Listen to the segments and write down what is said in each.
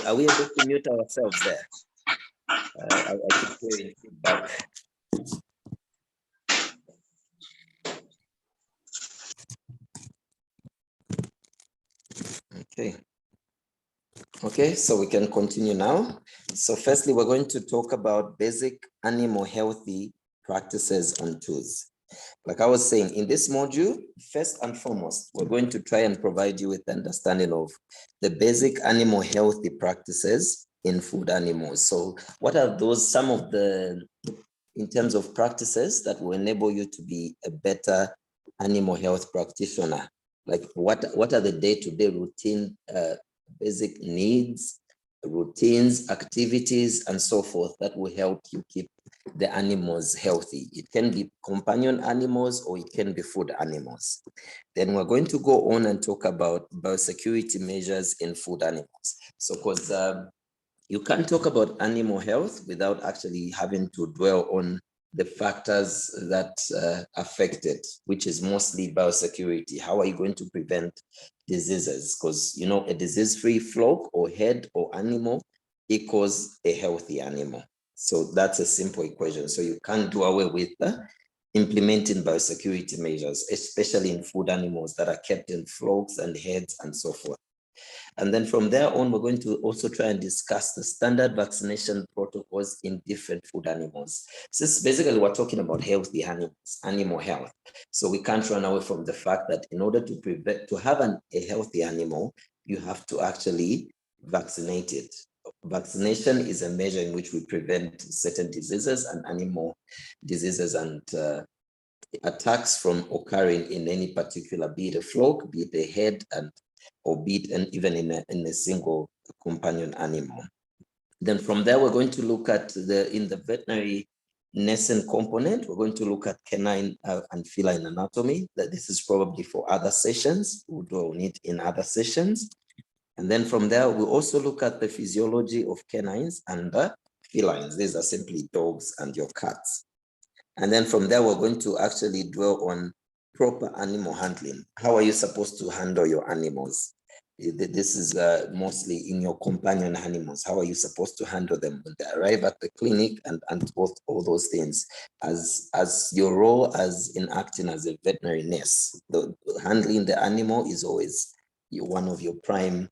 are we able to mute ourselves there? I keep hearing feedback. Okay, so we can continue now. So firstly, we're going to talk about basic animal healthy practices and tools. Like I was saying, in this module, first and foremost, we're going to try and provide you with understanding of the basic animal healthy practices in food animals. So what are those, some of the, in terms of practices that will enable you to be a better animal health practitioner? Like what are the day-to-day routine, basic needs, routines, activities, and so forth that will help you keep the animals healthy? It can be companion animals or it can be food animals. Then we're going to go on and talk about biosecurity measures in food animals. So because you can't talk about animal health without actually having to dwell on the factors that affect it, which is mostly biosecurity. How are you going to prevent diseases? Because, you know, a disease-free flock or herd or animal equals a healthy animal. So that's a simple equation. So you can't do away with implementing biosecurity measures, especially in food animals that are kept in flocks and herds and so forth. And then from there on, we're going to also try and discuss the standard vaccination protocols in different food animals. So basically, we're talking about healthy animals, animal health. So we can't run away from the fact that in order to have a healthy animal, you have to actually vaccinate it. Vaccination is a measure in which we prevent certain diseases and animal diseases and attacks from occurring in any particular, be it a flock, be it a herd, or be it even in a single companion animal. Then from there, we're going to look at in the veterinary nascent component, we're going to look at canine and feline anatomy. That this is probably for other sessions. We'll do on it in other sessions. And then from there, we'll also look at the physiology of canines and felines. These are simply dogs and your cats. And then from there, we're going to actually dwell on proper animal handling. How are you supposed to handle your animals? This is mostly in your companion animals. How are you supposed to handle them when they arrive at the clinic and all those things? As your role as in acting as a veterinary nurse, handling the animal is always one of your prime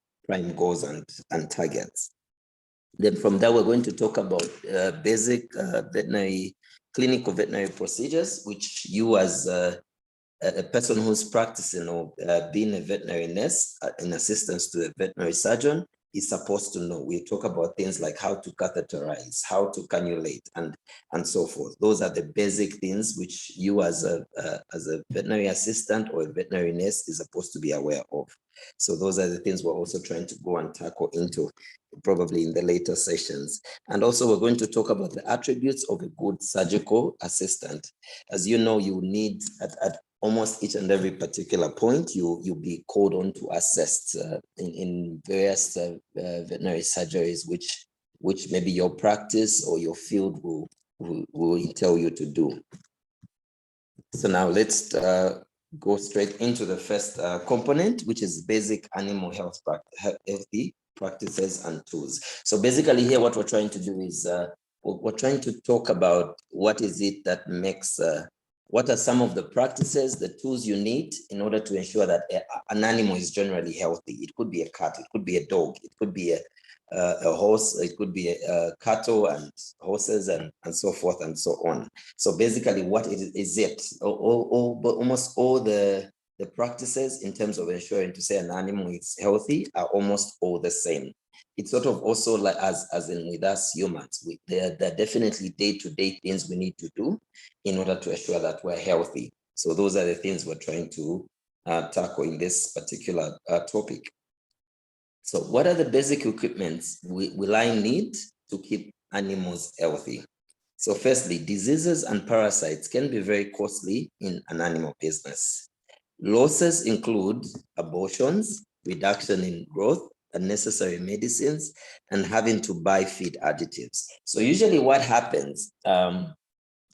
goals and targets. Then from there, we're going to talk about basic clinical veterinary procedures, which you as a person who's practicing or being a veterinary nurse in assistance to a veterinary surgeon is supposed to know. We talk about things like how to catheterize, how to cannulate, and so forth. Those are the basic things which you as a veterinary assistant or a veterinary nurse is supposed to be aware of. So those are the things we're also trying to go and tackle into probably in the later sessions. And also we're going to talk about the attributes of a good surgical assistant. As you know, you need at almost each and every particular point, you'll be called on to assist in various veterinary surgeries, which maybe your practice or your field will tell you to do. So now let's go straight into the first component, which is basic animal health healthy practices and tools. So basically here, what we're trying to do is we're trying to talk about what is it that makes what are some of the practices, the tools you need in order to ensure that an animal is generally healthy. It could be a cat, it could be a dog, it could be a horse, it could be cattle and horses and so forth and so on. So basically, what is it? Almost all the practices in terms of ensuring to say an animal is healthy are almost all the same. It's sort of also like as in with us humans, there are definitely day-to-day things we need to do in order to ensure that we're healthy. So those are the things we're trying to tackle in this particular topic. So what are the basic equipments will I need to keep animals healthy? So firstly, diseases and parasites can be very costly in an animal business. Losses include abortions, reduction in growth, unnecessary medicines, and having to buy feed additives. So usually what happens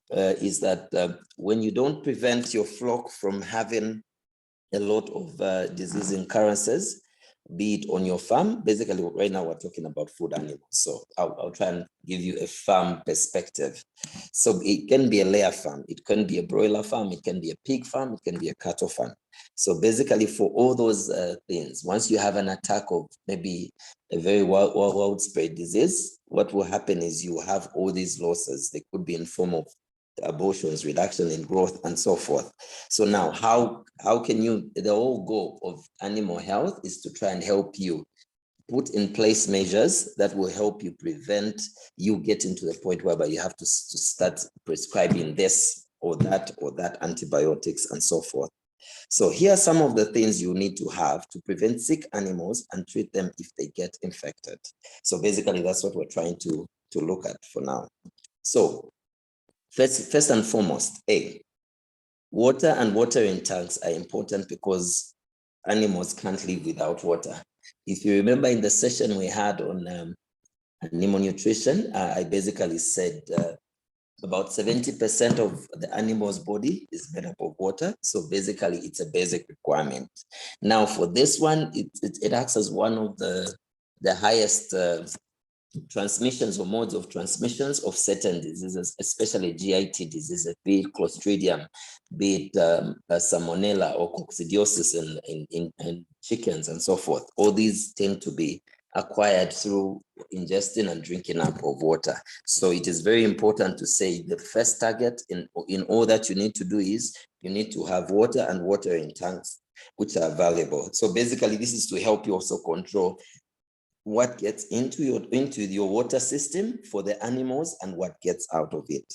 is that when you don't prevent your flock from having a lot of disease occurrences, be it on your farm. Basically, right now we're talking about food animals. So I'll try and give you a farm perspective. So it can be a layer farm, it can be a broiler farm, it can be a pig farm, it can be a cattle farm. So basically for all those things, once you have an attack of maybe a very widespread disease, what will happen is you have all these losses. They could be in form of abortions, reduction in growth, and so forth. So now how can you, the whole goal of animal health is to try and help you put in place measures that will help you prevent you getting to the point whereby you have to start prescribing this or that antibiotics and so forth. So here are some of the things you need to have to prevent sick animals and treat them if they get infected. So basically that's what we're trying to look at for now. So first and foremost, water and watering tanks are important because animals can't live without water. If you remember in the session we had on animal nutrition, I basically said about 70% of the animal's body is made up of water. So basically it's a basic requirement. Now for this one, it acts as one of the highest transmissions or modes of transmissions of certain diseases, especially GIT diseases, be it Clostridium, be it Salmonella or coccidiosis in chickens and so forth. All these tend to be acquired through ingesting and drinking up of water. So it is very important to say the first target in all that you need to do is you need to have water and watering tanks, which are valuable. So basically this is to help you also control what gets into your water system for the animals and what gets out of it.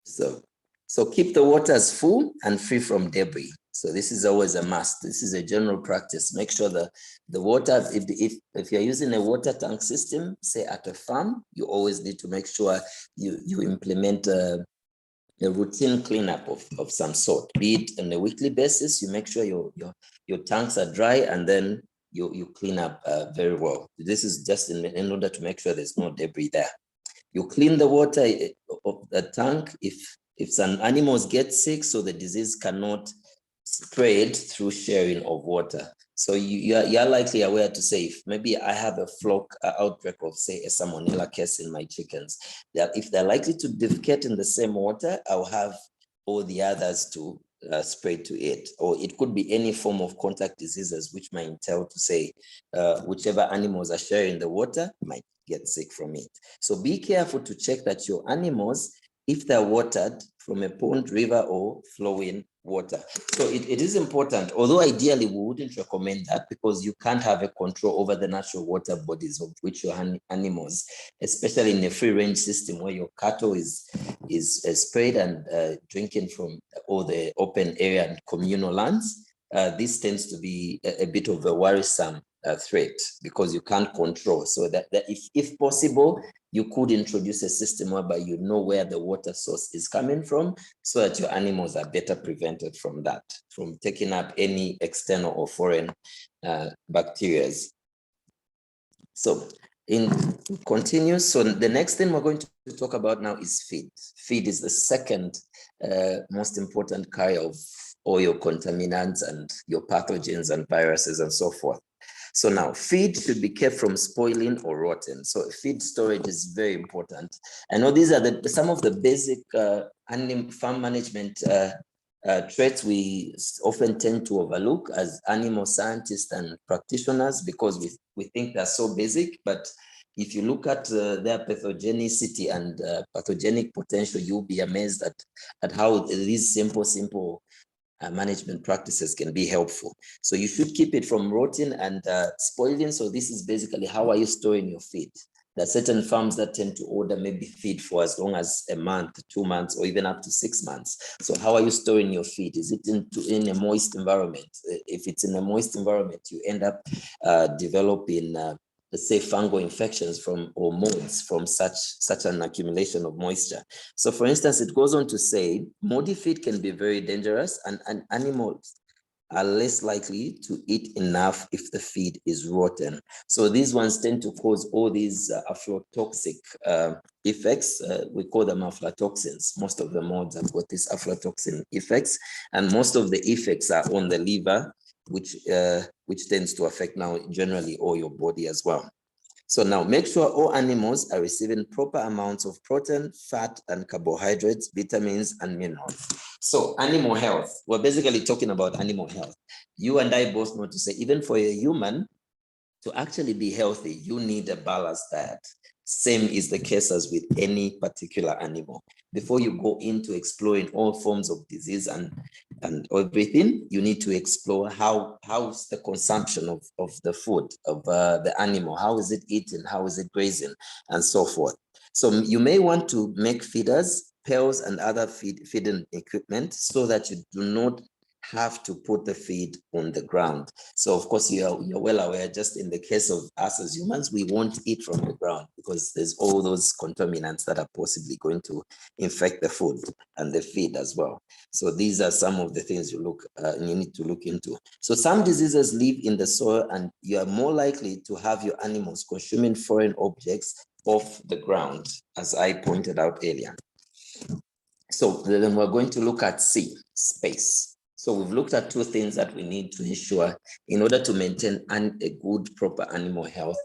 So keep the waters full and free from debris. So this is always a must. This is a general practice. Make sure that the water, if you're using a water tank system, say at a farm, you always need to make sure you implement a routine cleanup of some sort, be it on a weekly basis. You make sure your tanks are dry and then you clean up very well. This is just in order to make sure there's no debris there. You clean the water of the tank if some animals get sick, so the disease cannot spread through sharing of water. So you're likely aware to say, if maybe I have a flock outbreak of, say, a Salmonella case in my chickens, that if they're likely to defecate in the same water, I'll have all the others to spread to it. Or it could be any form of contact diseases, which might entail to say, whichever animals are sharing the water might get sick from it. So be careful to check that your animals, if they're watered from a pond, river, or flowing water. So it is important, although ideally we wouldn't recommend that because you can't have a control over the natural water bodies of which your animals, especially in a free range system where your cattle is sprayed and drinking from all the open area and communal lands. This tends to be a bit of a worrisome threat because you can't control. So that if possible, you could introduce a system whereby you know where the water source is coming from so that your animals are better prevented from that, from taking up any external or foreign bacteria. So continue. So the next thing we're going to talk about now is feed. Feed is the second most important carrier of all your contaminants and your pathogens and viruses and so forth. So now feed should be kept from spoiling or rotting. So feed storage is very important. I know these are some of the basic farm management traits we often tend to overlook as animal scientists and practitioners because we think they're so basic, but if you look at their pathogenicity and pathogenic potential, you'll be amazed at how these simple management practices can be helpful. So you should keep it from rotting and spoiling. So this is basically how are you storing your feed. There are certain farms that tend to order maybe feed for as long as a month, 2 months, or even up to 6 months. So how are you storing your feed? Is it in a moist environment? If it's in a moist environment, you end up developing let's say fungal infections or molds from such an accumulation of moisture. So for instance, it goes on to say, moldy feed can be very dangerous and animals are less likely to eat enough if the feed is rotten. So these ones tend to cause all these aflatoxic effects. We call them aflatoxins. Most of the mods have got these aflatoxin effects, and most of the effects are on the liver, which tends to affect now generally all your body as well. So now make sure all animals are receiving proper amounts of protein, fat, and carbohydrates, vitamins, and minerals. So animal health, we're basically talking about animal health. You and I both know to say, even for a human, to actually be healthy, you need a balanced diet. Same is the case as with any particular animal. Before you go into exploring all forms of disease and everything, you need to explore how's the consumption of the food of the animal. How is it eating? How is it grazing? And so forth. So you may want to make feeders, pails, and other feeding equipment so that you do not have to put the feed on the ground. So of course you're well aware, just in the case of us as humans, we won't eat from the ground because there's all those contaminants that are possibly going to infect the food and the feed as well. So these are some of the things you need to look into. So some diseases live in the soil, and you are more likely to have your animals consuming foreign objects off the ground, as I pointed out earlier. So then we're going to look at C, space. So we've looked at two things that we need to ensure in order to maintain a good, proper animal health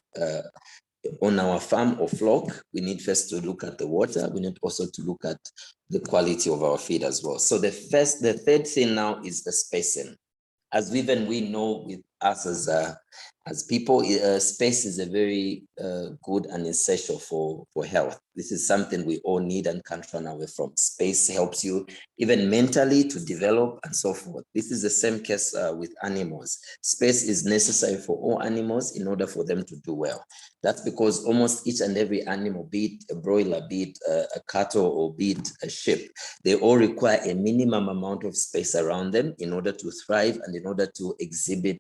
on our farm or flock. We need first to look at the water. We need also to look at the quality of our feed as well. So the third thing now is the spacing. As we know with us as people, space is a very good and essential for health. This is something we all need and can't run away from. Space helps you even mentally to develop and so forth. This is the same case with animals. Space is necessary for all animals in order for them to do well. That's because almost each and every animal, be it a broiler, be it a cattle, or be it a sheep, they all require a minimum amount of space around them in order to thrive and in order to exhibit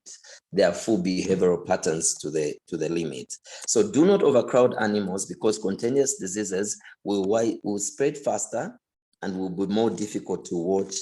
their full behavioral patterns to the limit. So do not overcrowd animals, because contagious diseases will spread faster and will be more difficult to watch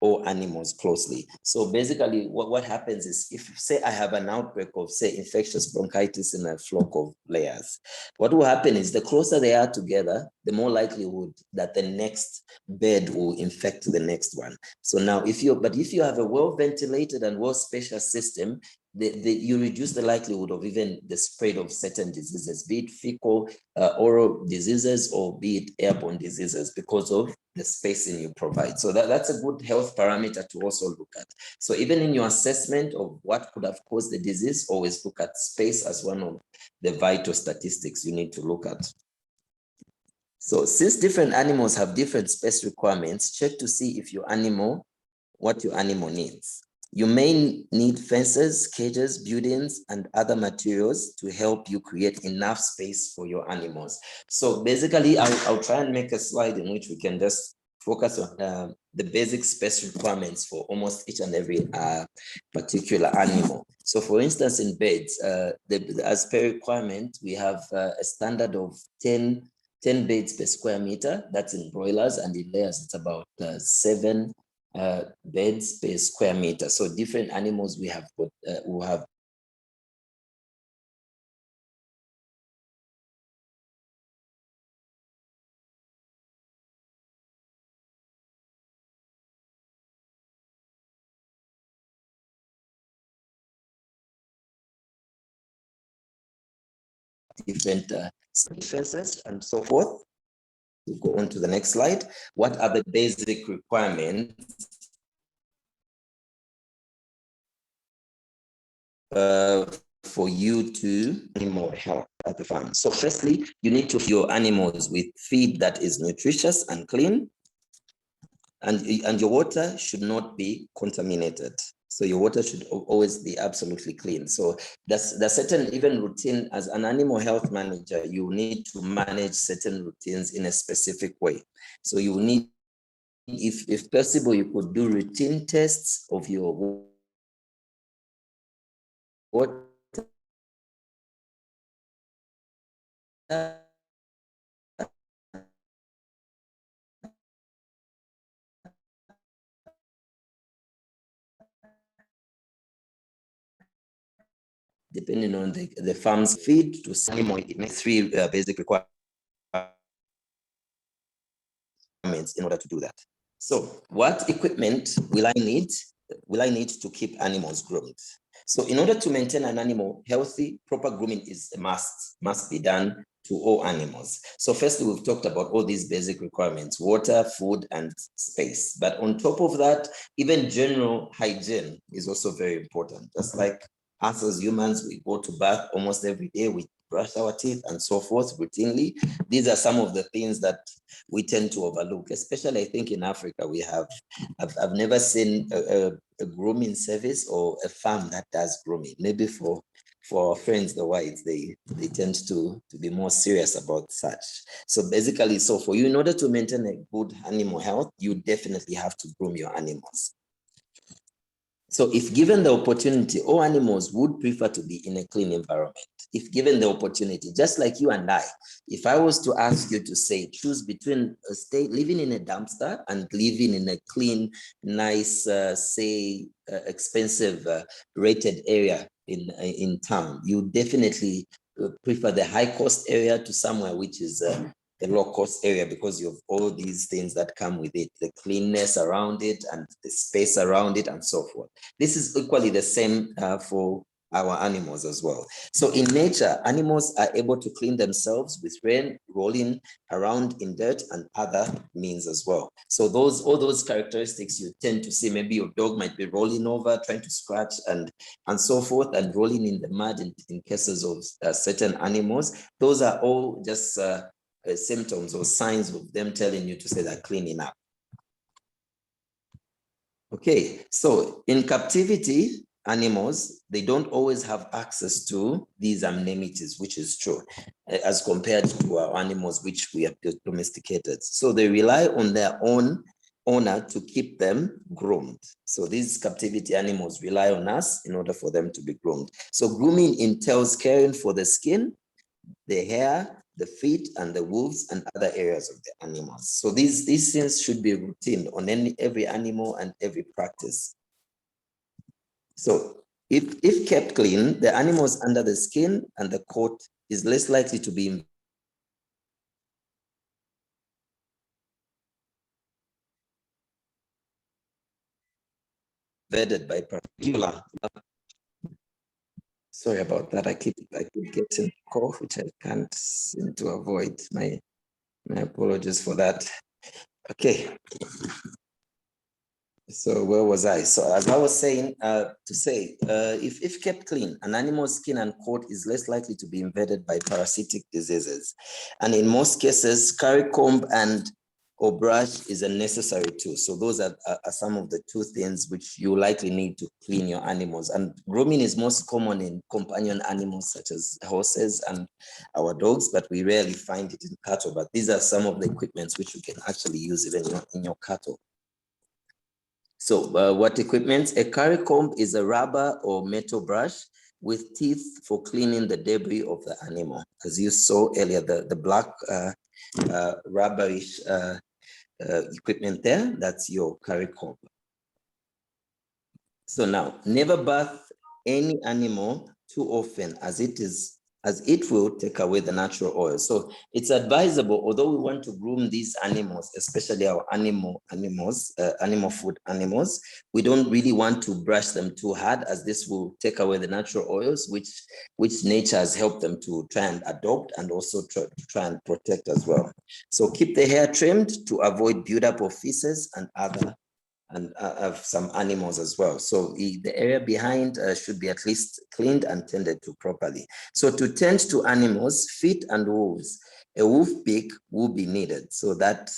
all animals closely. So basically what happens is, if say I have an outbreak of, say, infectious bronchitis in a flock of layers, what will happen is the closer they are together, the more likelihood that the next bed will infect the next one. So now if you have a well-ventilated and well-spaced system, you reduce the likelihood of even the spread of certain diseases, be it fecal oral diseases or be it airborne diseases, because of the spacing you provide. So that's a good health parameter to also look at. So even in your assessment of what could have caused the disease, always look at space as one of the vital statistics you need to look at. So since different animals have different space requirements, check to see if what your animal needs. You may need fences, cages, buildings, and other materials to help you create enough space for your animals. So basically, I'll try and make a slide in which we can just focus on the basic space requirements for almost each and every particular animal. So for instance, in beds, as per requirement, we have a standard of 10 beds per square meter. That's in broilers, and in layers, it's about 7 beds per square meter. So different animals we have will have different fences and so forth. We'll go on to the next slide. What are the basic requirements for you to animal health at the farm? So firstly, you need to feed your animals with feed that is nutritious and clean, and your water should not be contaminated. So your water should always be absolutely clean. So there's certain even routine. As an animal health manager, you need to manage certain routines in a specific way. So you need, if possible, you could do routine tests of your water depending on the farm's feed to animal. It makes 3 basic requirements in order to do that. So what equipment will I need? Will I need to keep animals groomed? So in order to maintain an animal healthy, proper grooming is a must be done to all animals. So firstly, we've talked about all these basic requirements: water, food, and space. But on top of that, even general hygiene is also very important. Just like us as humans, we go to bath almost every day, we brush our teeth and so forth routinely. These are some of the things that we tend to overlook, especially I think in Africa. I've never seen a grooming service or a farm that does grooming. Maybe for our friends, the whites, they tend to be more serious about such. So basically, so for you, in order to maintain a good animal health, you definitely have to groom your animals. So if given the opportunity, all animals would prefer to be in a clean environment. If given the opportunity, just like you and I, if I was to ask you to say, choose between living in a dumpster and living in a clean, nice, expensive, rated area in town, you definitely prefer the high cost area to somewhere which is the low cost area, because you have all these things that come with it, the cleanness around it and the space around it and so forth. This is equally the same for our animals as well. So in nature, animals are able to clean themselves with rain, rolling around in dirt and other means as well. So all those characteristics you tend to see, maybe your dog might be rolling over, trying to scratch and so forth, and rolling in the mud in cases of certain animals. Those are all just symptoms or signs of them telling you to say they're cleaning up. Okay, so in captivity, animals, they don't always have access to these amenities, which is true, as compared to our animals, which we have domesticated. So they rely on their own owner to keep them groomed. So these captivity animals rely on us in order for them to be groomed. So grooming entails caring for the skin, the hair, the feet, and the wolves and other areas of the animals. So these things should be routine on every animal and every practice. So if kept clean, the animals under the skin and the coat is less likely to be invaded by particular. Sorry about that. I keep getting a call, which I can't seem to avoid. My apologies for that. Okay. So where was I? So as I was saying, if kept clean, an animal's skin and coat is less likely to be invaded by parasitic diseases. And in most cases, curry comb or brush is a necessary tool. So those are some of the two things which you likely need to clean your animals. And grooming is most common in companion animals such as horses and our dogs, but we rarely find it in cattle. But these are some of the equipments which you can actually use even in your cattle. So what equipment? A curry comb is a rubber or metal brush with teeth for cleaning the debris of the animal. As you saw earlier, the black rubberish equipment there, that's your curry comb. So now, never bath any animal too often, as it will take away the natural oil. So it's advisable, although we want to groom these animals, especially our animal food animals, we don't really want to brush them too hard, as this will take away the natural oils, which nature has helped them to try and adopt and also try and protect as well. So keep the hair trimmed to avoid buildup of feces and other of some animals as well. So the area behind should be at least cleaned and tended to properly. So to tend to animals, feet and wolves, a wolf pick will be needed. So that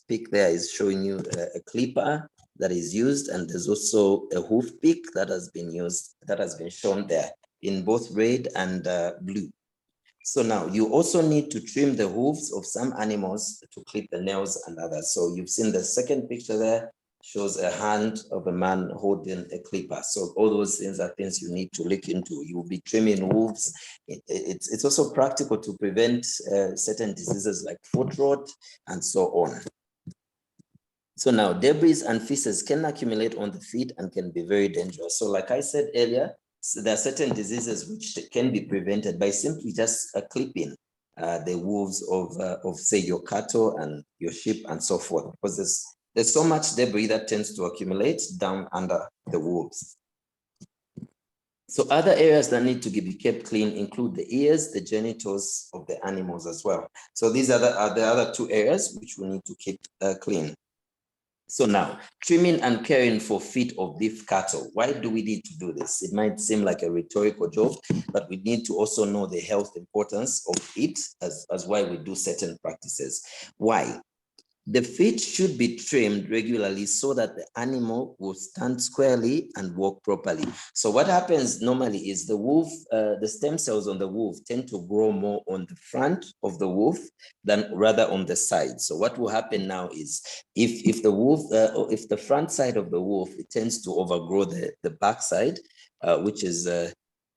pick there is showing you a clipper that is used, and there's also a hoof pick that has been used, that has been shown there in both red and blue. So now you also need to trim the hooves of some animals to clip the nails and others. So you've seen the second picture there, shows a hand of a man holding a clipper. So all those things are things you need to look into. You will be trimming hooves. It's also practical to prevent certain diseases like foot rot and so on. So now debris and feces can accumulate on the feet and can be very dangerous. So like I said earlier, so there are certain diseases which can be prevented by simply just clipping the wolves of say your cattle and your sheep and so forth, because there's so much debris that tends to accumulate down under the wolves. So other areas that need to be kept clean include the ears, the genitals of the animals as well. So these are the other two areas which we need to keep clean. So now, trimming and caring for feet of beef cattle. Why do we need to do this? It might seem like a rhetorical job, but we need to also know the health importance of it as why we do certain practices. Why? The feet should be trimmed regularly so that the animal will stand squarely and walk properly. So what happens normally is the wolf, the stem cells on the wolf tend to grow more on the front of the wolf than rather on the side. So what will happen now is if the wolf, if the front side of the wolf, it tends to overgrow the back side, which is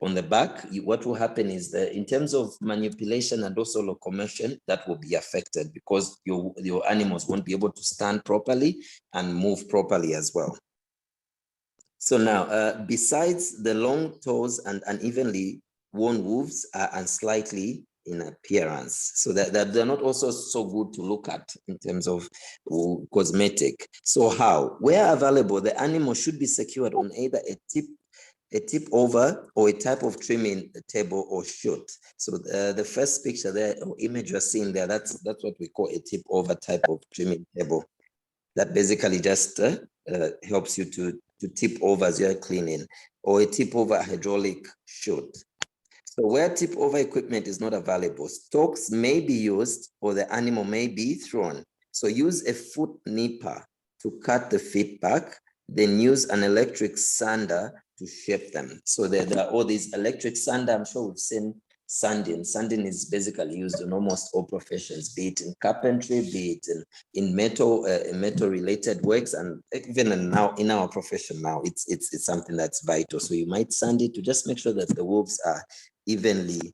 on the back, what will happen is that in terms of manipulation and also locomotion, that will be affected because your animals won't be able to stand properly and move properly as well. So now, besides the long toes and unevenly worn hooves are unsightly in appearance, so that they're not also so good to look at in terms of cosmetic. So how? Where available, the animal should be secured on either a tip over or a type of trimming table or chute. So the first picture there or image you're seeing there, that's what we call a tip over type of trimming table. That basically just helps you to tip over as you're cleaning, or a tip over hydraulic chute. So where tip over equipment is not available, stalks may be used or the animal may be thrown. So use a foot nipper to cut the feet back, then use an electric sander to shape them. So there are all these electric sander. I'm sure we've seen sanding. Sanding is basically used in almost all professions, be it in carpentry, be it in metal related works, and even now in our profession now, it's something that's vital. So you might sand it to just make sure that the wolves are evenly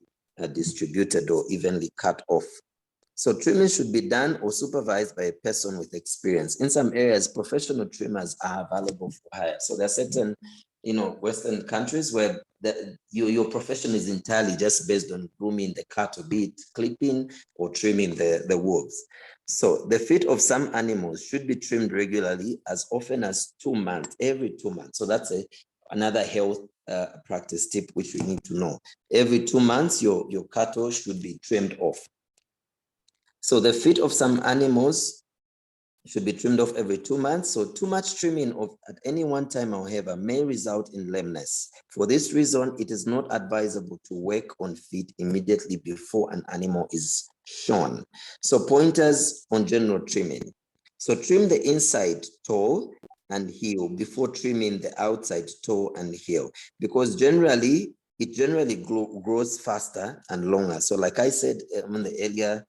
distributed or evenly cut off. So trimming should be done or supervised by a person with experience. In some areas, professional trimmers are available for hire. So there are certain, Western countries where your profession is entirely just based on grooming the cattle, be it clipping or trimming the wolves. So the feet of some animals should be trimmed regularly, as often as 2 months, every 2 months. So that's another health practice tip which we need to know. Every 2 months, your cattle should be trimmed off. So the feet of some animals should be trimmed off every 2 months. So too much trimming at any one time, however, may result in lameness. For this reason, it is not advisable to work on feet immediately before an animal is shorn. So pointers on general trimming. So trim the inside toe and heel before trimming the outside toe and heel, because it generally grows faster and longer. So like I said on the earlier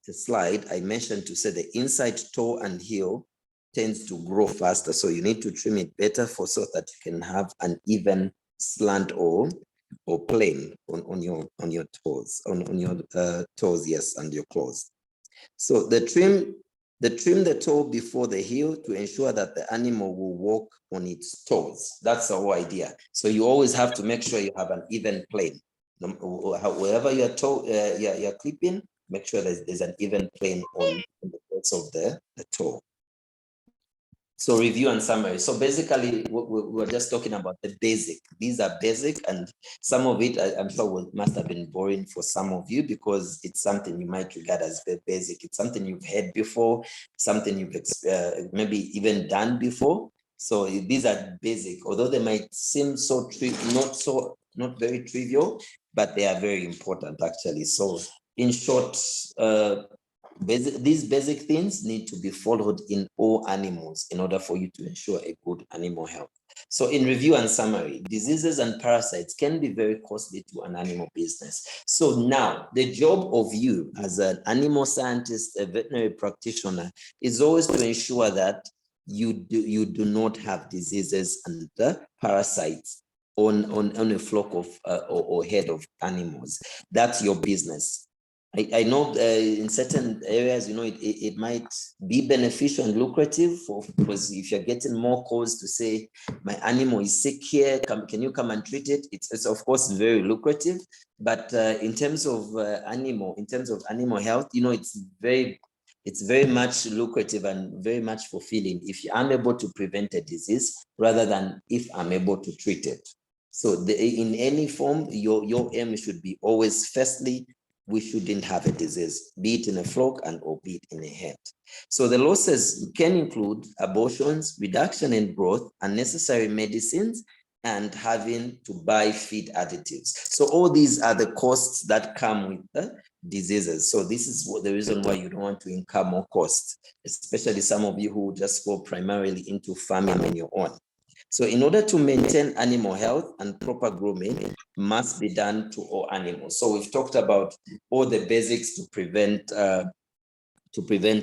the slide, I mentioned to say the inside toe and heel tends to grow faster. So you need to trim it better so that you can have an even slant or plane on your toes, on your toes, yes, and your claws. So trim the toe before the heel to ensure that the animal will walk on its toes. That's the whole idea. So you always have to make sure you have an even plane. Wherever you're clipping, make sure there's an even plane on the toes of the toe. So review and summary. So basically, we're just talking about the basic. These are basic, and some of it I'm sure must have been boring for some of you because it's something you might regard as very basic. It's something you've heard before, something you've maybe even done before. So these are basic, although they might seem not very trivial, but they are very important actually. So in short, these basic things need to be followed in all animals in order for you to ensure a good animal health. So in review and summary, diseases and parasites can be very costly to an animal business. So now the job of you as an animal scientist, a veterinary practitioner, is always to ensure that you do not have diseases and parasites on a flock of or herd of animals. That's your business. I know in certain areas, it might be beneficial and lucrative because if you're getting more calls to say, my animal is sick here, can you come and treat it? It's of course very lucrative, but in terms of animal health, it's very much lucrative and very much fulfilling if I'm able to prevent a disease rather than if I'm able to treat it. So in any form, your aim should be always, firstly, we shouldn't have a disease, be it in a flock and or be it in a herd. So the losses can include abortions, reduction in growth, unnecessary medicines, and having to buy feed additives. So all these are the costs that come with the diseases. So this is the reason why you don't want to incur more costs, especially some of you who just go primarily into farming on your own. So in order to maintain animal health, and proper grooming must be done to all animals. So we've talked about all the basics to prevent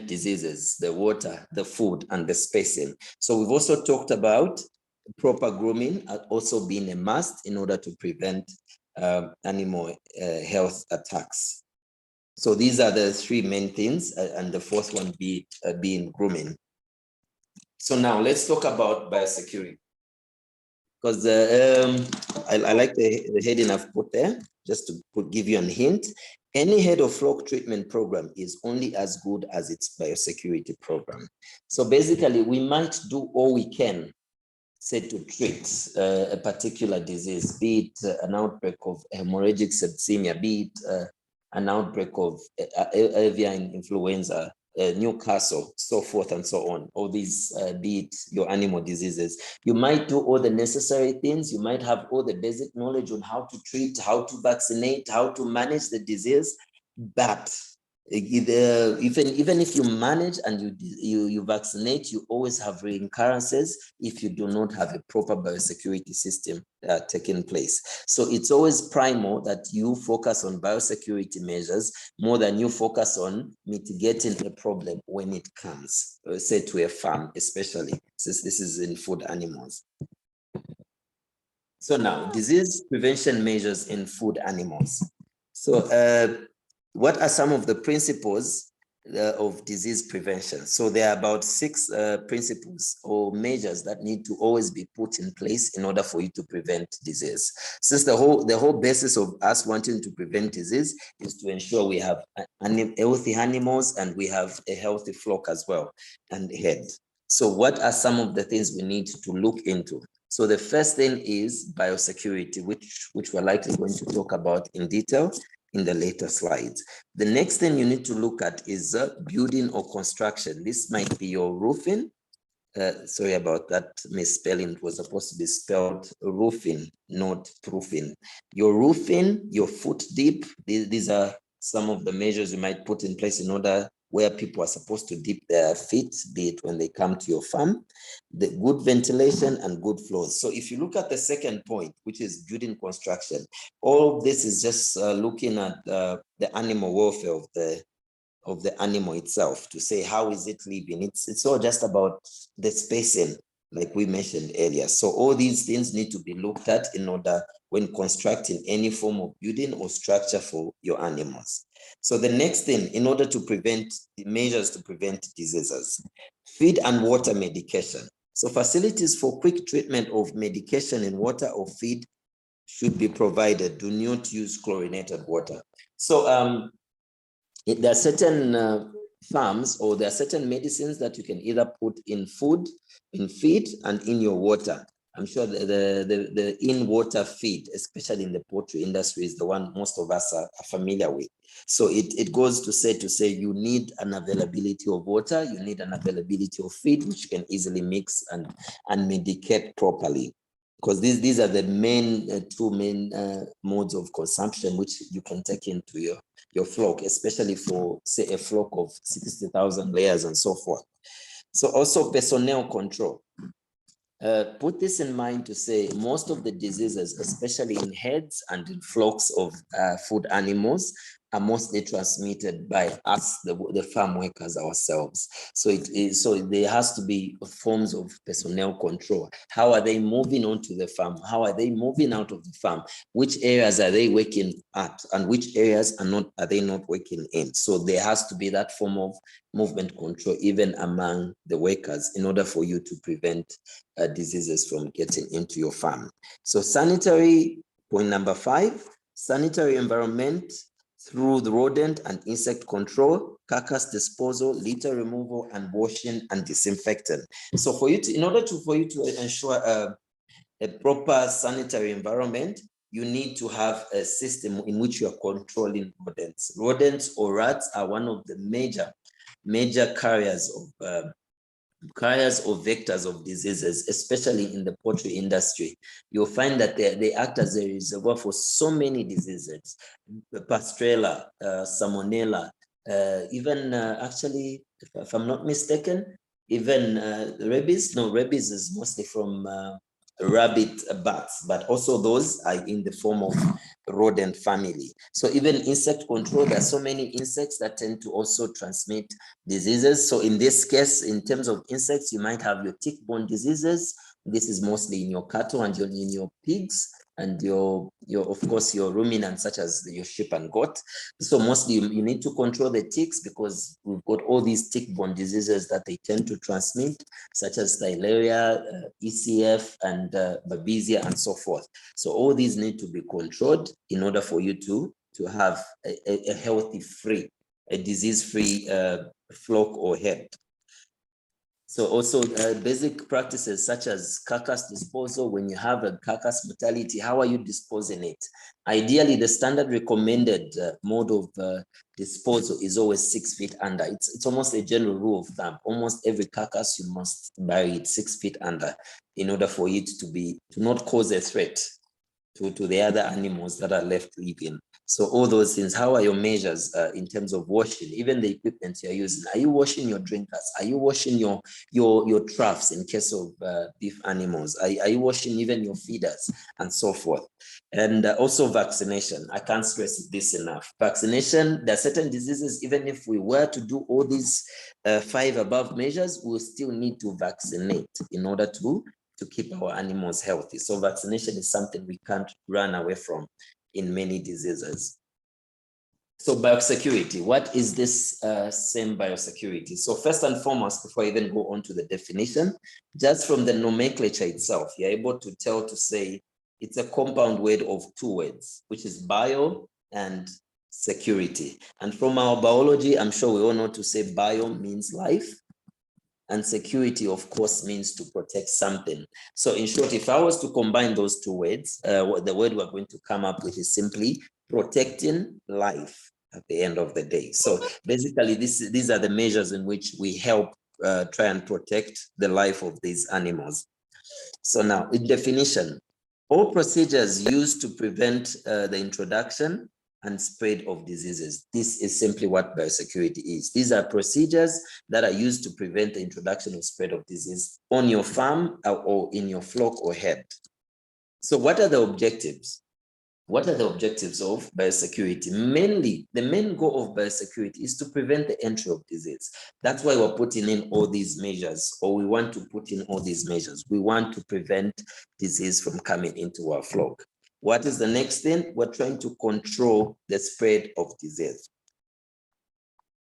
diseases: the water, the food, and the spacing. So we've also talked about proper grooming also being a must in order to prevent animal health attacks. So these are the three main things, and the fourth one being grooming. So now let's talk about biosecurity, because I like the heading I've put there, just to give you a hint. Any head of flock treatment program is only as good as its biosecurity program. So basically, we might do all we can, say, to treat a particular disease, be it an outbreak of hemorrhagic septicemia, be it an outbreak of avian influenza, Newcastle, so forth and so on. All these, be it your animal diseases. You might do all the necessary things. You might have all the basic knowledge on how to treat, how to vaccinate, how to manage the disease, but even if you manage and you vaccinate, you always have recurrences if you do not have a proper biosecurity system taking place. So it's always primal that you focus on biosecurity measures more than you focus on mitigating a problem when it comes, say, to a farm, especially since this is in food animals. So now, disease prevention measures in food animals. So what are some of the principles of disease prevention? So there are about 6 principles or measures that need to always be put in place in order for you to prevent disease. Since the whole basis of us wanting to prevent disease is to ensure we have healthy animals and we have a healthy flock as well, and herd. So what are some of the things we need to look into? So the first thing is biosecurity, which we're likely going to talk about in detail in the later slides. The next thing you need to look at is building or construction. This might be your roofing. Sorry about that misspelling. It was supposed to be spelled roofing, not proofing. Your roofing, your foot deep, these are some of the measures you might put in place in order where people are supposed to dip their feet, be it when they come to your farm, the good ventilation and good flows. So if you look at the second point, which is building construction, all of this is just looking at the animal welfare of the animal itself, to say, how is it living? It's all just about the spacing, like we mentioned earlier. So all these things need to be looked at in order when constructing any form of building or structure for your animals. So the next thing, in order to prevent the measures to prevent diseases, feed and water medication. So facilities for quick treatment of medication in water or feed should be provided. Do not use chlorinated water. So there are certain farms, or there are certain medicines that you can either put in food, in feed, and in your water. I'm sure the in-water feed, especially in the poultry industry, is the one most of us are familiar with. So it goes to say you need an availability of water, you need an availability of feed, which you can easily mix and medicate properly. Because these are the two main modes of consumption which you can take into your flock, especially for, say, a flock of 60,000 layers and so forth. So also personnel control. Put this in mind to say most of the diseases, especially in herds and in flocks of food animals, are mostly transmitted by us, the farm workers ourselves. So so there has to be forms of personnel control. How are they moving onto the farm? How are they moving out of the farm? Which areas are they working at, and which areas are they not working in? So there has to be that form of movement control even among the workers in order for you to prevent diseases from getting into your farm. So sanitary, point number 5, sanitary environment through the rodent and insect control, carcass disposal, litter removal, and washing and disinfecting. So for you to, in order for you to ensure a proper sanitary environment, you need to have a system in which you are controlling rodents. Rodents or rats are one of the major carriers or vectors of diseases, especially in the poultry industry. You'll find that they act as a reservoir for so many diseases: Pasteurella, Salmonella, even actually, if I'm not mistaken, even rabies. No, rabies is mostly from rabbit bats, but also those are in the form of rodent family. So even insect control, there are so many insects that tend to also transmit diseases. So in this case, in terms of insects, you might have your tick-borne diseases. This is mostly in your cattle and in your pigs, and your of course your ruminants such as your sheep and goat. So mostly you need to control the ticks, because we've got all these tick-borne diseases that they tend to transmit, such as Theileria, ECF, and Babesia, and so forth. So all these need to be controlled in order for you to have a healthy, a disease-free flock or herd. So also basic practices such as carcass disposal. When you have a carcass mortality, how are you disposing it? Ideally, the standard recommended mode of disposal is always 6 feet under. It's almost a general rule of thumb. Almost every carcass, you must bury it 6 feet under in order for it to not cause a threat to the other animals that are left living. So all those things, how are your measures in terms of washing? Even the equipment you're using. Are you washing your drinkers? Are you washing your troughs in case of beef animals? Are you washing even your feeders and so forth? And also vaccination. I can't stress this enough. Vaccination, there are certain diseases, even if we were to do all these 5 above measures, we'll still need to vaccinate in order to keep our animals healthy. So vaccination is something we can't run away from in many diseases. So biosecurity, what is this same biosecurity? So first and foremost, before I even go on to the definition, just from the nomenclature itself, you're able to tell to say it's a compound word of 2 words, which is bio and security. And from our biology, I'm sure we all know to say bio means life, and security, of course, means to protect something. So in short, if I was to combine those 2 words, the word we're going to come up with is simply protecting life at the end of the day. So basically, these are the measures in which we help try and protect the life of these animals. So now, in definition, all procedures used to prevent the introduction and spread of diseases. This is simply what biosecurity is. These are procedures that are used to prevent the introduction or spread of disease on your farm or in your flock or herd. So what are the objectives? What are the objectives of biosecurity? Mainly, the main goal of biosecurity is to prevent the entry of disease. That's why we're putting in all these measures, or we want to put in all these measures. We want to prevent disease from coming into our flock. What is the next thing? We're trying to control the spread of disease.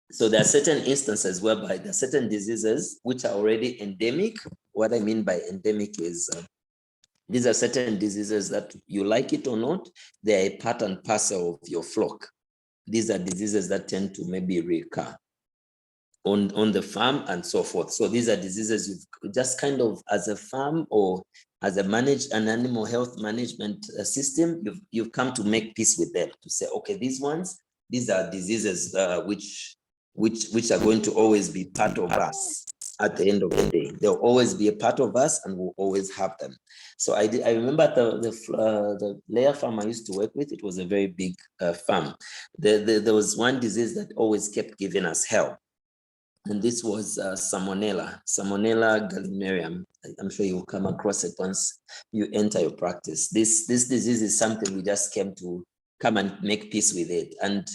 So there are certain instances whereby there are certain diseases which are already endemic. What I mean by endemic is these are certain diseases that, you like it or not, they're a part and parcel of your flock. These are diseases that tend to maybe recur on the farm and so forth. So these are diseases you've just kind of, as a farm or as an animal health management system, you've come to make peace with them, to say, okay, these are diseases which are going to always be part of us. At the end of the day, they'll always be a part of us, and we'll always have them. So I remember the layer farm I used to work with. It was a very big farm. There was one disease that always kept giving us hell, and this was Salmonella gallinaria. I'm sure you will come across it once you enter your practice. This disease is something we just came to come and make peace with it. And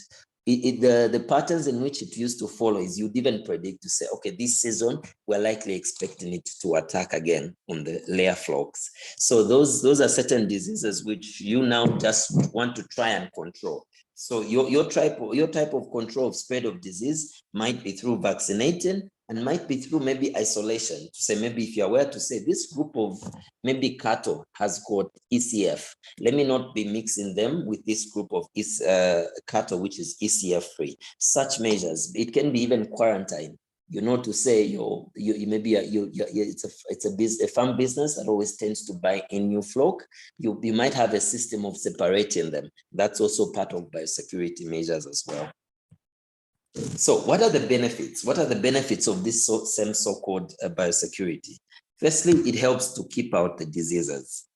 the patterns in which it used to follow is you'd even predict to say, okay, this season, we're likely expecting it to attack again on the layer flocks. So those are certain diseases which you now just want to try and control. So your type of control of spread of disease might be through vaccinating and might be through maybe isolation. To say, maybe if you're aware to say this group of maybe cattle has got ECF, let me not be mixing them with this group of cattle, which is ECF free. Such measures, it can be even quarantine. To say it's a farm business that always tends to buy in new flock. You might have a system of separating them. That's also part of biosecurity measures as well. So what are the benefits? What are the benefits of this same so-called biosecurity? Firstly, it helps to keep out the diseases.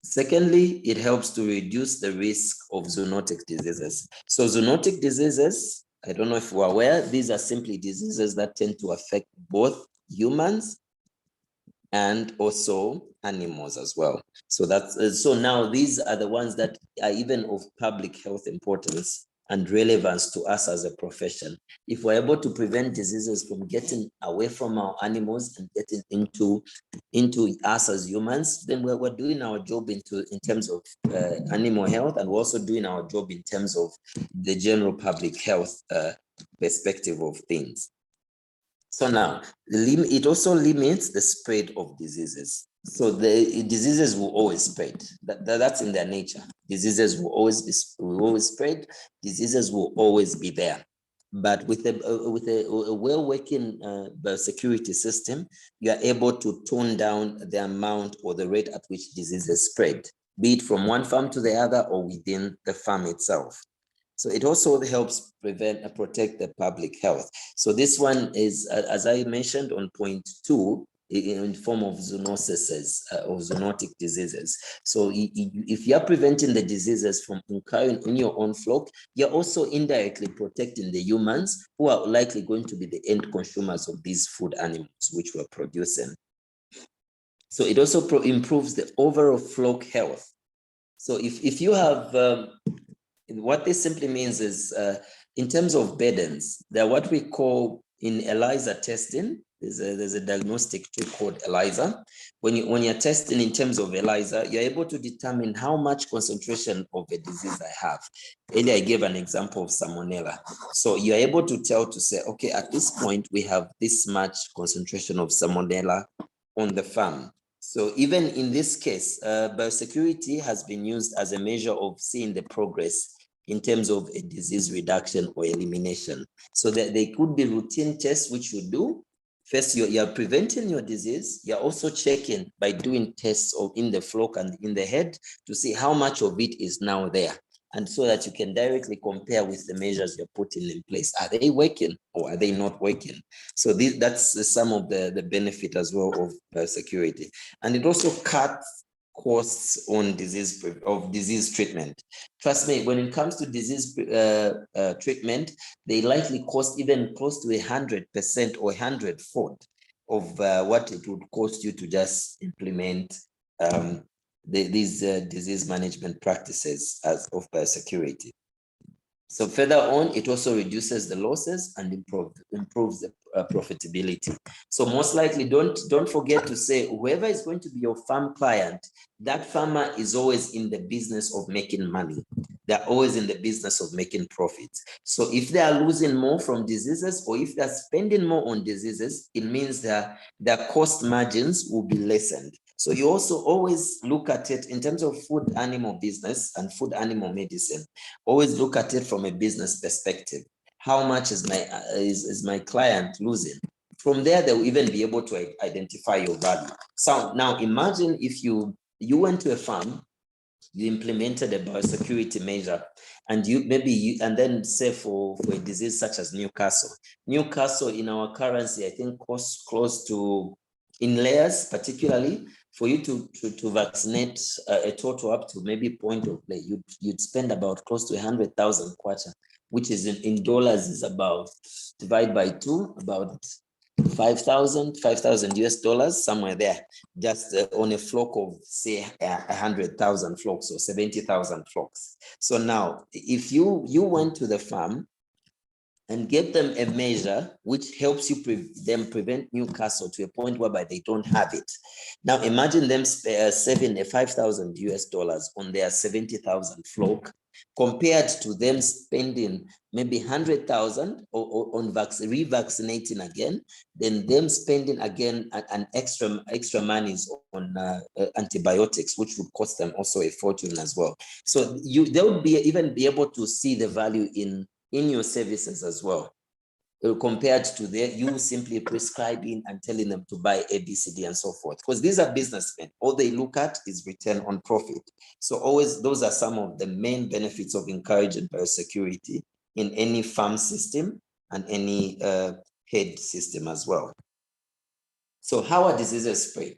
Secondly, it helps to reduce the risk of zoonotic diseases. So zoonotic diseases, I don't know if we're aware, these are simply diseases that tend to affect both humans and also animals as well. So now these are the ones that are even of public health importance and relevance to us as a profession. If we're able to prevent diseases from getting away from our animals and getting into us as humans, then we're doing our job in terms of animal health, and we're also doing our job in terms of the general public health perspective of things. So now, it also limits the spread of diseases. So the diseases will always spread. That's in their nature. Diseases will always spread. Diseases will always be there. But with a well-working biosecurity system, you are able to tone down the amount or the rate at which diseases spread, be it from one farm to the other or within the farm itself. So it also helps protect the public health. So this one is, as I mentioned on point 2, in form of zoonoses or zoonotic diseases. So if you're preventing the diseases from occurring in your own flock, you're also indirectly protecting the humans who are likely going to be the end consumers of these food animals which we're producing. So it also improves the overall flock health. So if you have what this simply means is, in terms of burdens, they're what we call in ELISA testing. There's a diagnostic tool called ELISA. When you're testing in terms of ELISA, you're able to determine how much concentration of a disease I have. Earlier, I gave an example of Salmonella. So you're able to tell to say, okay, at this point, we have this much concentration of Salmonella on the farm. So even in this case, biosecurity has been used as a measure of seeing the progress in terms of a disease reduction or elimination. So that they could be routine tests which you do. First, you're preventing your disease. You're also checking by doing tests in the flock and in the head to see how much of it is now there. And so that you can directly compare with the measures you're putting in place. Are they working or are they not working? So that's some of the benefit as well of biosecurity. And it also cuts costs on disease treatment. Trust me, when it comes to disease treatment, they likely cost even close to 100% or 100-fold of what it would cost you to just implement these disease management practices of biosecurity. So further on, it also reduces the losses and improves the profitability. So most likely, don't forget to say, whoever is going to be your farm client, that farmer is always in the business of making money. They're always in the business of making profits. So if they are losing more from diseases, or if they're spending more on diseases, it means that their cost margins will be lessened. So you also always look at it in terms of food animal business and food animal medicine. Always look at it from a business perspective. How much is my client losing? From there, they will even be able to identify your value. So now imagine if you went to a farm, you implemented a biosecurity measure, and and then say for a disease such as Newcastle in our currency, I think costs close to, in layers particularly, for you to vaccinate a total up to maybe point of play, you'd spend about close to 100,000 kwacha, which is in dollars is about, divide by 2, about 5,000 US dollars, somewhere there, just on a flock of, say, 100,000 flocks or 70,000 flocks. So now, if you went to the farm and give them a measure which helps you prevent Newcastle to a point whereby they don't have it. Now imagine them saving a 5,000 US dollars on their 70,000 flock, compared to them spending maybe 100,000 on revaccinating again, then them spending again an extra monies on antibiotics, which would cost them also a fortune as well. So they would even be able to see the value in your services as well, compared to you simply prescribing and telling them to buy A, B, C, D, and so forth. Because these are businessmen. All they look at is return on profit. So always, those are some of the main benefits of encouraging biosecurity in any farm system and any head system as well. So how are diseases spread?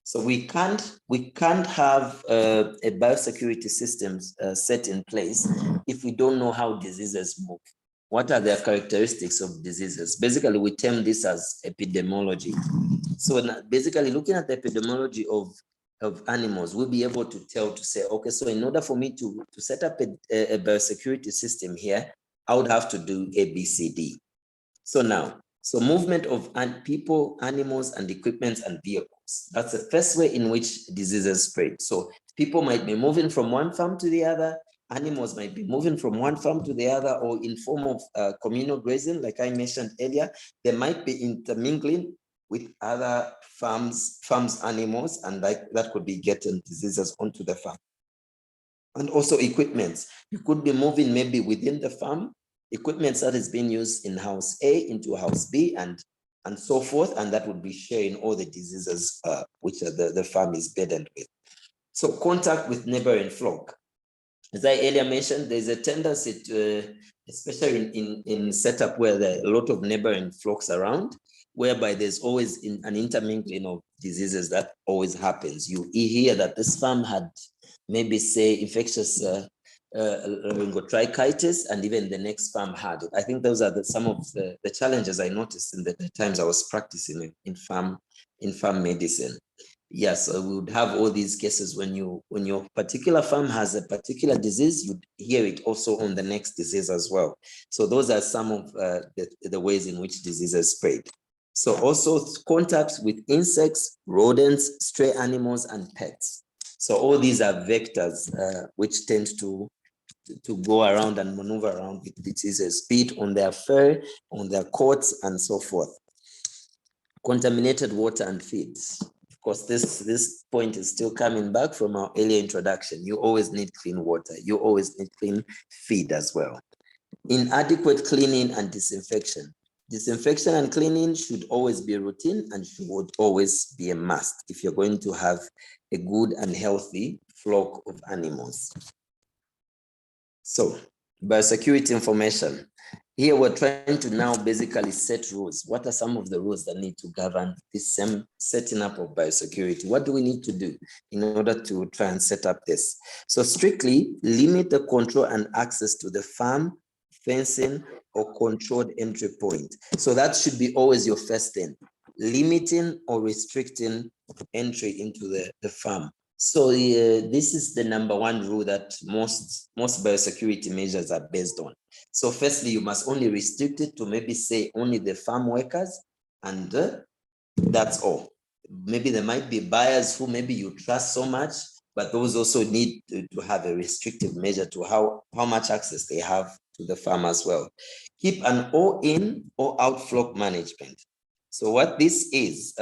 So we can't have a biosecurity systems set in place if we don't know how diseases move. What are the characteristics of diseases? Basically, we term this as epidemiology. So basically, looking at the epidemiology of animals, we'll be able to say, okay, so in order for me to set up a biosecurity system here, I would have to do A, B, C, D. So now, movement of people, animals, and equipment and vehicles. That's the first way in which diseases spread. So people might be moving from one farm to the other. Animals might be moving from one farm to the other, or in form of communal grazing, like I mentioned earlier. They might be intermingling with other farms animals, and that could be getting diseases onto the farm. And also equipment. You could be moving maybe within the farm, equipment that is being used in house A into house B and so forth, and that would be sharing all the diseases which the farm is burdened with. So contact with neighboring flock. As I earlier mentioned, there's a tendency to, especially in setup where there are a lot of neighboring flocks around, whereby there's always an intermingling of diseases that always happens. You hear that this farm had maybe say infectious laryngotrichitis, and even the next farm had it. I think those are some of the challenges I noticed in the times I was practicing in farm medicine. Yes, we would have all these cases when your particular farm has a particular disease, you'd hear it also on the next disease as well. So those are some of the ways in which diseases spread. So also contact with insects, rodents, stray animals, and pets. So all these are vectors which tend to go around and maneuver around with diseases, be it on their fur, on their coats, and so forth. Contaminated water and feeds. Of course, this point is still coming back from our earlier introduction. You always need clean water. You always need clean feed as well. Inadequate cleaning and disinfection. Disinfection and cleaning should always be routine and should always be a must if you're going to have a good and healthy flock of animals. So, biosecurity information. Here we're trying to now basically set rules. What are some of the rules that need to govern this same setting up of biosecurity? What do we need to do in order to try and set up this? So strictly limit the control and access to the farm, fencing, or controlled entry point. So that should be always your first thing. Limiting or restricting entry into the farm. So this is the number one rule that most biosecurity measures are based on. So firstly, you must only restrict it to maybe say only the farm workers, and that's all. Maybe there might be buyers who maybe you trust so much, but those also need to have a restrictive measure to how much access they have to the farm as well. Keep an all in, all out flock management. So what this is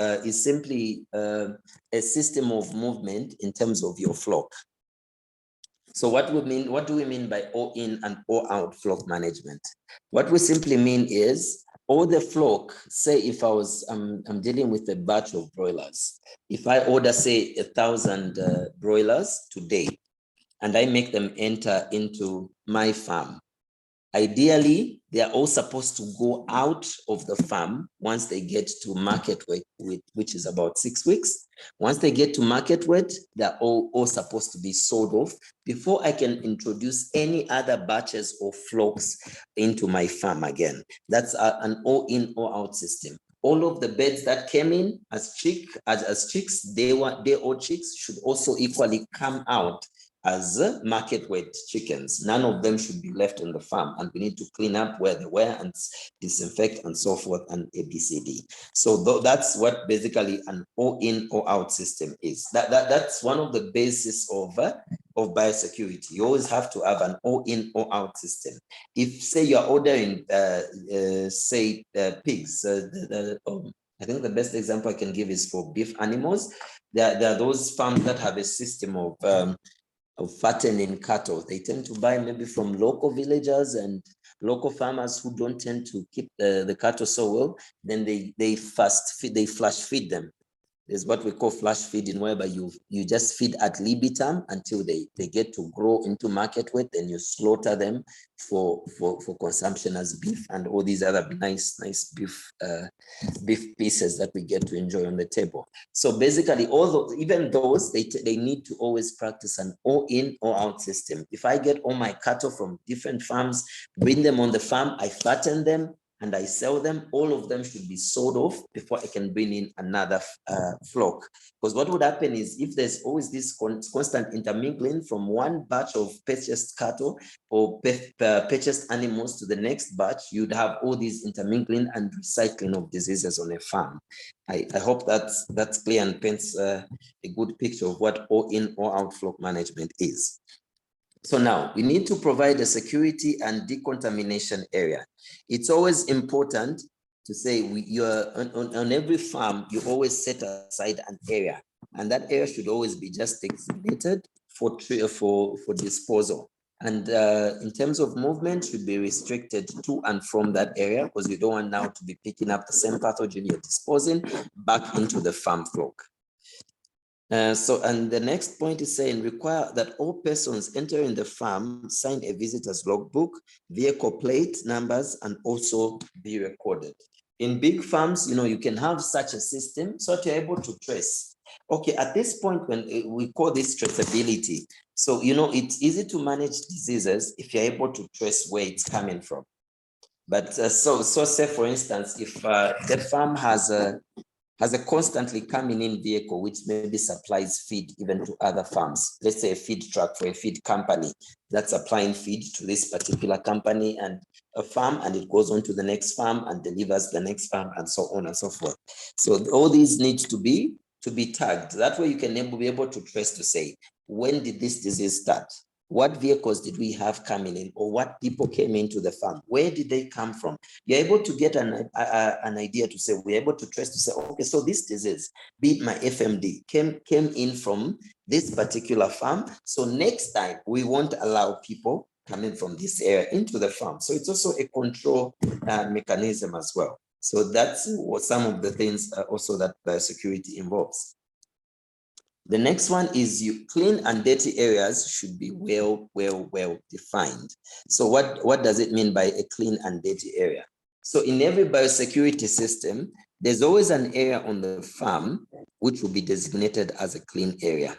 simply a system of movement in terms of your flock. So what do we mean by all in and all out flock management? What we simply mean is all the flock, say if I'm dealing with a batch of broilers, if I order say 1,000 broilers today, and I make them enter into my farm, ideally, they are all supposed to go out of the farm once they get to market weight, which is about 6 weeks. Once they get to market weight, they're all supposed to be sold off before I can introduce any other batches or flocks into my farm again. That's an all in, all out system. All of the birds that came in as chicks, day old chicks should also equally come out as market weight chickens. None of them should be left on the farm, and we need to clean up where they were and disinfect and so forth and ABCD. So that's what basically an all in, all out system is. That's one of the basis of biosecurity. You always have to have an all in, all out system. If say you're ordering pigs, I think the best example I can give is for beef animals. There are those farms that have a system of fattening cattle. They tend to buy maybe from local villagers and local farmers who don't tend to keep the cattle so well. Then they flash feed them. There's what we call flash feeding, whereby you just feed ad libitum until they get to grow into market weight, then you slaughter them for consumption as beef and all these other nice beef pieces that we get to enjoy on the table. So basically, even those, they need to always practice an all in, all out system. If I get all my cattle from different farms, bring them on the farm, I fatten them, and I sell them, all of them should be sold off before I can bring in another flock. Because what would happen is, if there's always this constant intermingling from one batch of purchased cattle or purchased animals to the next batch, you'd have all these intermingling and recycling of diseases on a farm. I hope that's clear and paints a good picture of what all in, all out flock management is. So now we need to provide a security and decontamination area. It's always important to say you're on every farm, you always set aside an area, and that area should always be just designated for disposal. And in terms of movement, should be restricted to and from that area, because you don't want now to be picking up the same pathogen you're disposing back into the farm flock. And the next point is saying, require that all persons entering the farm sign a visitor's logbook, vehicle plate numbers, and also be recorded. In big farms, you can have such a system so that you're able to trace. Okay, at this point, when we call this traceability, so it's easy to manage diseases if you're able to trace where it's coming from. But so say, for instance, if the farm has a constantly coming in vehicle, which maybe supplies feed even to other farms. Let's say a feed truck for a feed company that's supplying feed to this particular company and a farm, and it goes on to the next farm and delivers the next farm, and so on and so forth. So all these need to be tagged. That way you can be able to trace, to say, when did this disease start? What vehicles did we have coming in, or what people came into the farm? Where did they come from? You're able to get an idea to say, we're able to trace, to say, okay, so this disease, be it my FMD, came in from this particular farm. So next time we won't allow people coming from this area into the farm. So it's also a control mechanism as well. So that's what some of the things also that biosecurity involves. The next one is clean and dirty areas should be well defined. So what does it mean by a clean and dirty area? So in every biosecurity system, there's always an area on the farm which will be designated as a clean area.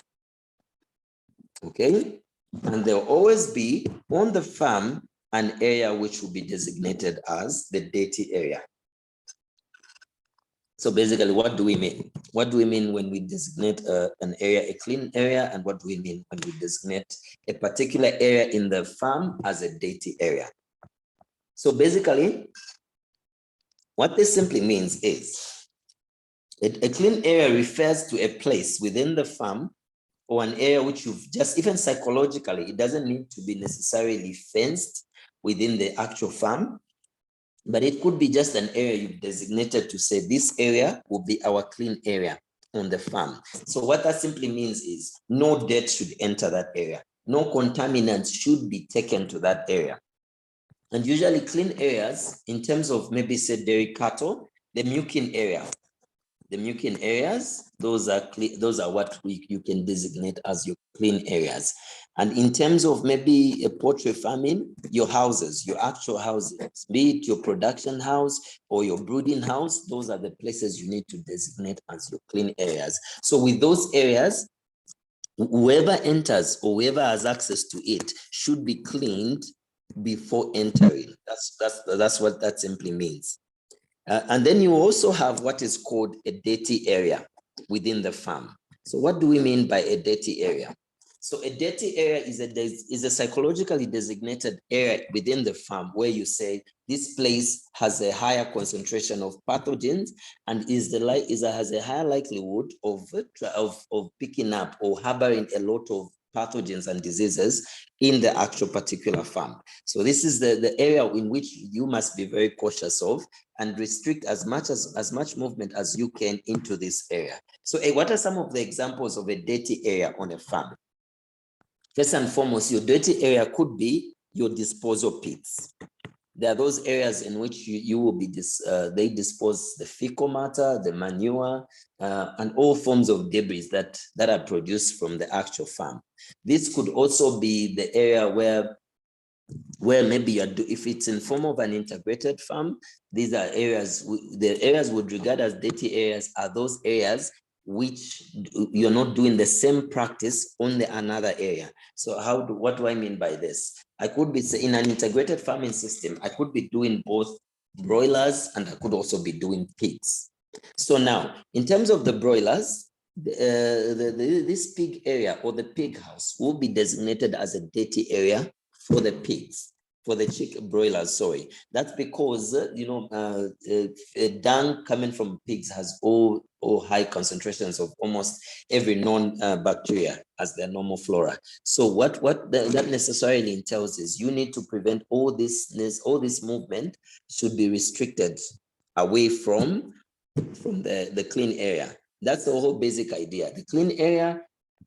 Okay? And there'll always be on the farm an area which will be designated as the dirty area. So basically, what do we mean? What do we mean when we designate an area a clean area? And what do we mean when we designate a particular area in the farm as a dirty area? So basically, what this simply means is a clean area refers to a place within the farm or an area which you've just, even psychologically, it doesn't need to be necessarily fenced within the actual farm. But it could be just an area you've designated to say, this area will be our clean area on the farm. So what that simply means is no dirt should enter that area. No contaminants should be taken to that area. And usually clean areas, in terms of maybe say dairy cattle, the milking area. The milking areas, those are what you can designate as your clean areas. And in terms of maybe a poultry farming, your houses, your actual houses, be it your production house or your brooding house, those are the places you need to designate as your clean areas. So with those areas, whoever enters or whoever has access to it should be cleaned before entering. That's what that simply means. And then you also have what is called a dirty area within the farm. So what do we mean by a dirty area? So a dirty area is a psychologically designated area within the farm where you say this place has a higher concentration of pathogens and has a higher likelihood of picking up or harboring a lot of pathogens and diseases in the actual particular farm. So this is the area in which you must be very cautious of and restrict as much movement as you can into this area. So what are some of the examples of a dirty area on a farm? First and foremost, your dirty area could be your disposal pits. There are those areas in which you will be they dispose the fecal matter, the manure, and all forms of debris that are produced from the actual farm. This could also be the area where maybe if it's in form of an integrated farm, these are areas, the areas would regard as dirty areas are those areas which you're not doing the same practice on another area. So what do I mean by this? I could be in an integrated farming system, I could be doing both broilers and I could also be doing pigs. So now, in terms of the broilers, this pig area or the pig house will be designated as a dirty area for the pigs, for the chicken broilers, sorry. That's because, dung coming from pigs has all high concentrations of almost every known bacteria as their normal flora. So what that necessarily entails is you need to prevent all this movement should be restricted away from the clean area. That's the whole basic idea. The clean area,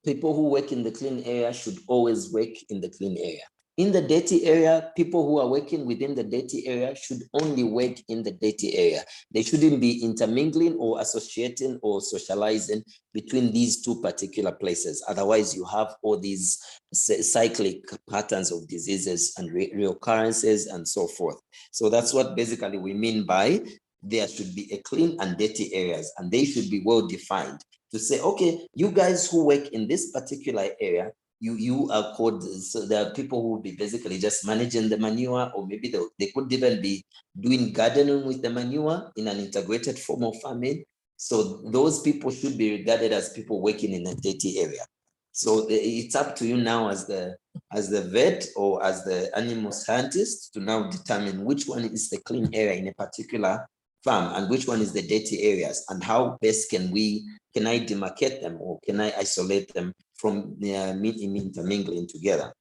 people who work in the clean area should always work in the clean area. In the dirty area, people who are working within the dirty area should only work in the dirty area. They shouldn't be intermingling or associating or socializing between these two particular places. Otherwise, you have all these cyclic patterns of diseases and reoccurrences and so forth. So that's what basically we mean by there should be a clean and dirty areas, and they should be well defined to say, okay, you guys who work in this particular area, you are called, so there are people who will be basically just managing the manure, or maybe they could even be doing gardening with the manure in an integrated form of farming. So those people should be regarded as people working in a dirty area. So it's up to you now as the vet or as the animal scientist to now determine which one is the clean area in a particular farm and which one is the dirty areas, and how best can I demarcate them or can I isolate them from intermingling together.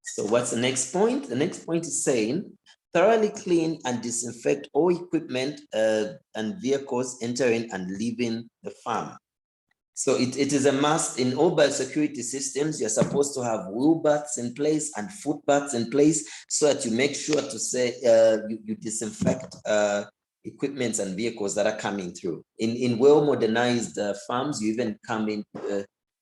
So what's the next point? The next point is saying thoroughly clean and disinfect all equipment and vehicles entering and leaving the farm. So it is a must in all biosecurity systems. You're supposed to have wheel baths in place and foot baths in place so that you make sure to say you disinfect equipments and vehicles that are coming through. In well-modernized farms, you even come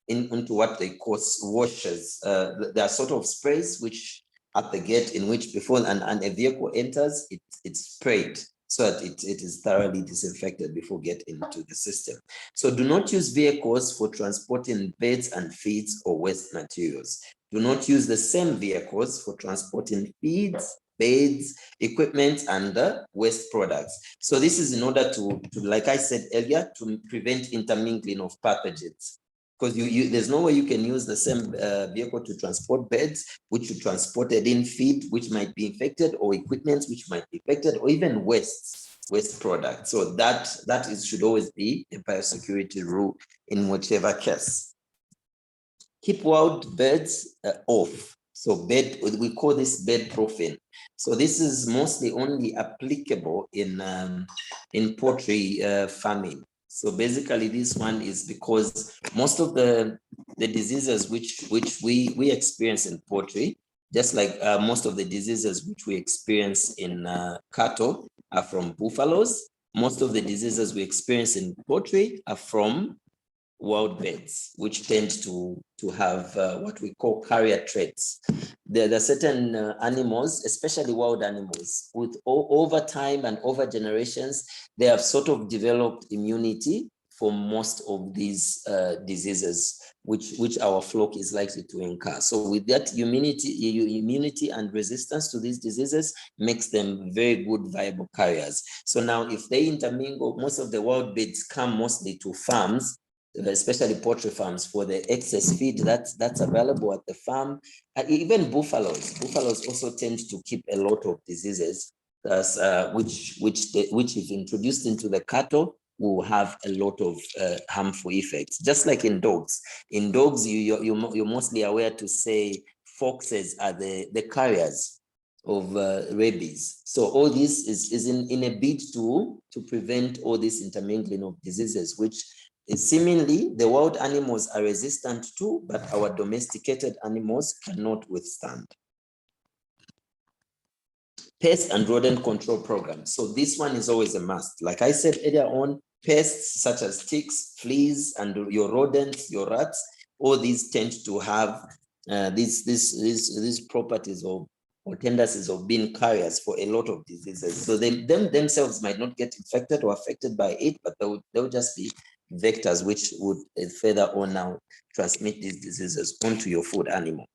into what they call washers. There are sort of sprays which at the gate in which before and a vehicle enters, it's sprayed so that it is thoroughly disinfected before getting into the system. So do not use vehicles for transporting beds and feeds or waste materials. Do not use the same vehicles for transporting feeds, beds, equipment, and waste products. So this is in order to, like I said earlier, to prevent intermingling of pathogens. Because there's no way you can use the same vehicle to transport beds, which you transported in feed, which might be infected, or equipment, which might be infected, or even waste products. So that should always be a biosecurity rule in whichever case. Keep wild birds off. So we call this bed proofing. So this is mostly only applicable in poultry farming. So basically this one is because most of the diseases which we experience in poultry, just like most of the diseases which we experience in cattle are from buffaloes, most of the diseases we experience in poultry are from wild birds, which tend to have what we call carrier traits. There are certain animals, especially wild animals, with over time and over generations, they have sort of developed immunity for most of these diseases, which our flock is likely to incur. So with that immunity and resistance to these diseases makes them very good viable carriers. So now if they intermingle, most of the wild birds come mostly to farms especially poultry farms, for the excess feed that's available at the farm. Even buffaloes also tend to keep a lot of diseases, which if introduced into the cattle will have a lot of harmful effects. Just like in dogs. In dogs, you're mostly aware to say foxes are the carriers of rabies. So all this is in a bid to prevent all this intermingling of diseases, which is seemingly the wild animals are resistant to, but our domesticated animals cannot withstand. Pest and rodent control program. So this one is always a must. Like I said earlier on, pests such as ticks, fleas, and your rodents, your rats, all these tend to have these properties or tendencies of being carriers for a lot of diseases. So they themselves might not get infected or affected by it, but they'll just be vectors which would further on now transmit these diseases onto your food animal.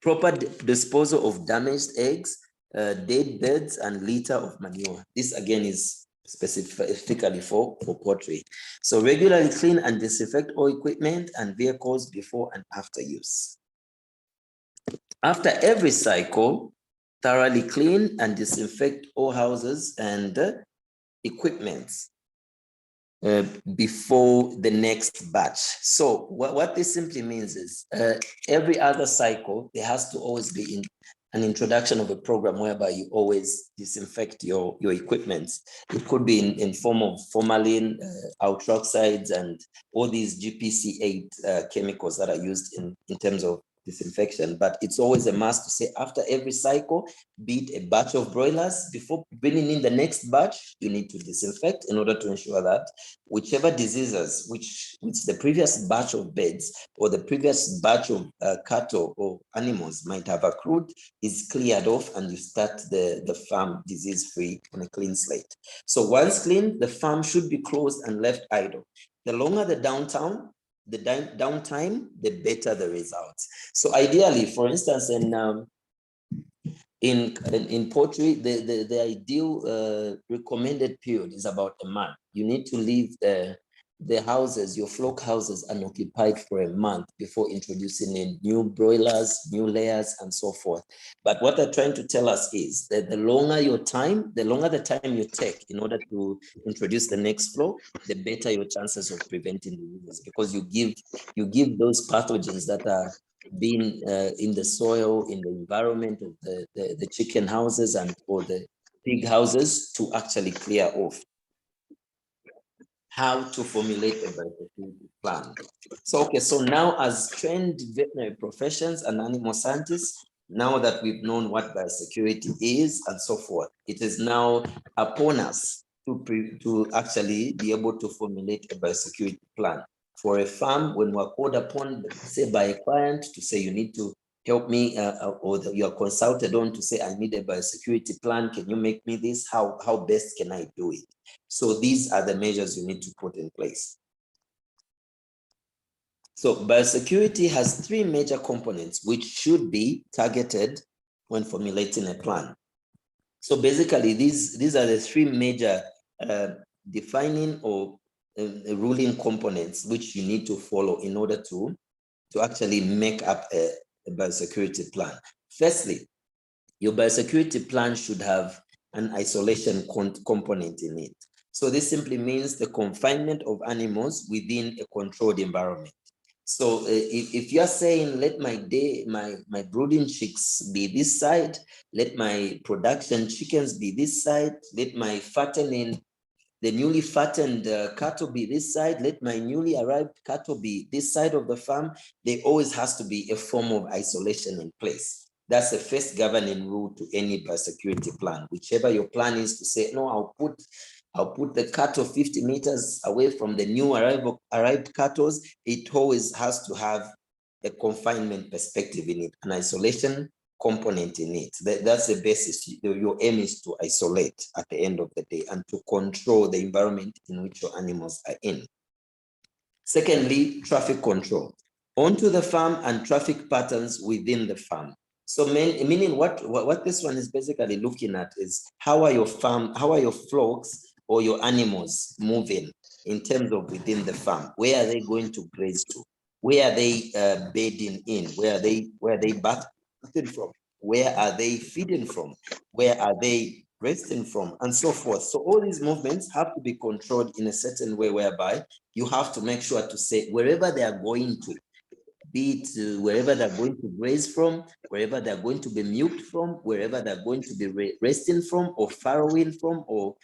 Proper disposal of damaged eggs, dead birds, and litter of manure. This again is specifically for poultry. So regularly clean and disinfect all equipment and vehicles before and after use. After every cycle, thoroughly clean and disinfect all houses and equipment before the next batch. So what this simply means is every other cycle, there has to always be an introduction of a program whereby you always disinfect your equipment. It could be in form of formalin, ultroxides, and all these GPC8 chemicals that are used in terms of disinfection, but it's always a must to say after every cycle, be it a batch of broilers, before bringing in the next batch, you need to disinfect in order to ensure that whichever diseases which the previous batch of birds or the previous batch of cattle or animals might have accrued is cleared off, and you start the farm disease-free on a clean slate. So once clean, the farm should be closed and left idle. The longer the downtime, the better the results. So ideally, for instance, in poultry, the ideal recommended period is about a month. You need to leave the houses, your flock houses, unoccupied for a month before introducing in new broilers, new layers, and so forth. But what they're trying to tell us is that the longer the time you take in order to introduce the next flock, the better your chances of preventing diseases, because you give those pathogens that are being in the soil, in the environment of the chicken houses or the pig houses to actually clear off. How to formulate a biosecurity plan. So now as trained veterinary professions and animal scientists, now that we've known what biosecurity is and so forth, it is now upon us to actually be able to formulate a biosecurity plan. For a farm, when we're called upon, say by a client to say you need to help me, or you are consulted on to say I need a biosecurity plan, can you make me this? How best can I do it? So these are the measures you need to put in place. So biosecurity has three major components which should be targeted when formulating a plan. So basically, these are the three major defining or ruling components which you need to follow in order to actually make up a biosecurity plan. Firstly, your biosecurity plan should have an isolation component in it. So this simply means the confinement of animals within a controlled environment. So if you're saying, let my brooding chicks be this side, let my production chickens be this side, let my the newly fattened cattle be this side, let my newly arrived cattle be this side of the farm, there always has to be a form of isolation in place. That's the first governing rule to any biosecurity plan. Whichever your plan is to say, no, I'll put the cattle 50 meters away from the new arrived cattle, it always has to have a confinement perspective in it, an isolation component in it. That's the basis. Your aim is to isolate at the end of the day and to control the environment in which your animals are in. Secondly, traffic control onto the farm and traffic patterns within the farm. So meaning what this one is basically looking at is how are your flocks or your animals moving? in terms of within the farm. Where are they going to graze to? Where are they bedding in? Where are they bathing from? Where are they feeding from? Where are they resting from? And so forth. So all these movements have to be controlled in a certain way whereby you have to make sure to say wherever they are going to, be it wherever they're going to graze from, wherever they're going to be milked from, wherever they're going to be resting from, or farrowing from, or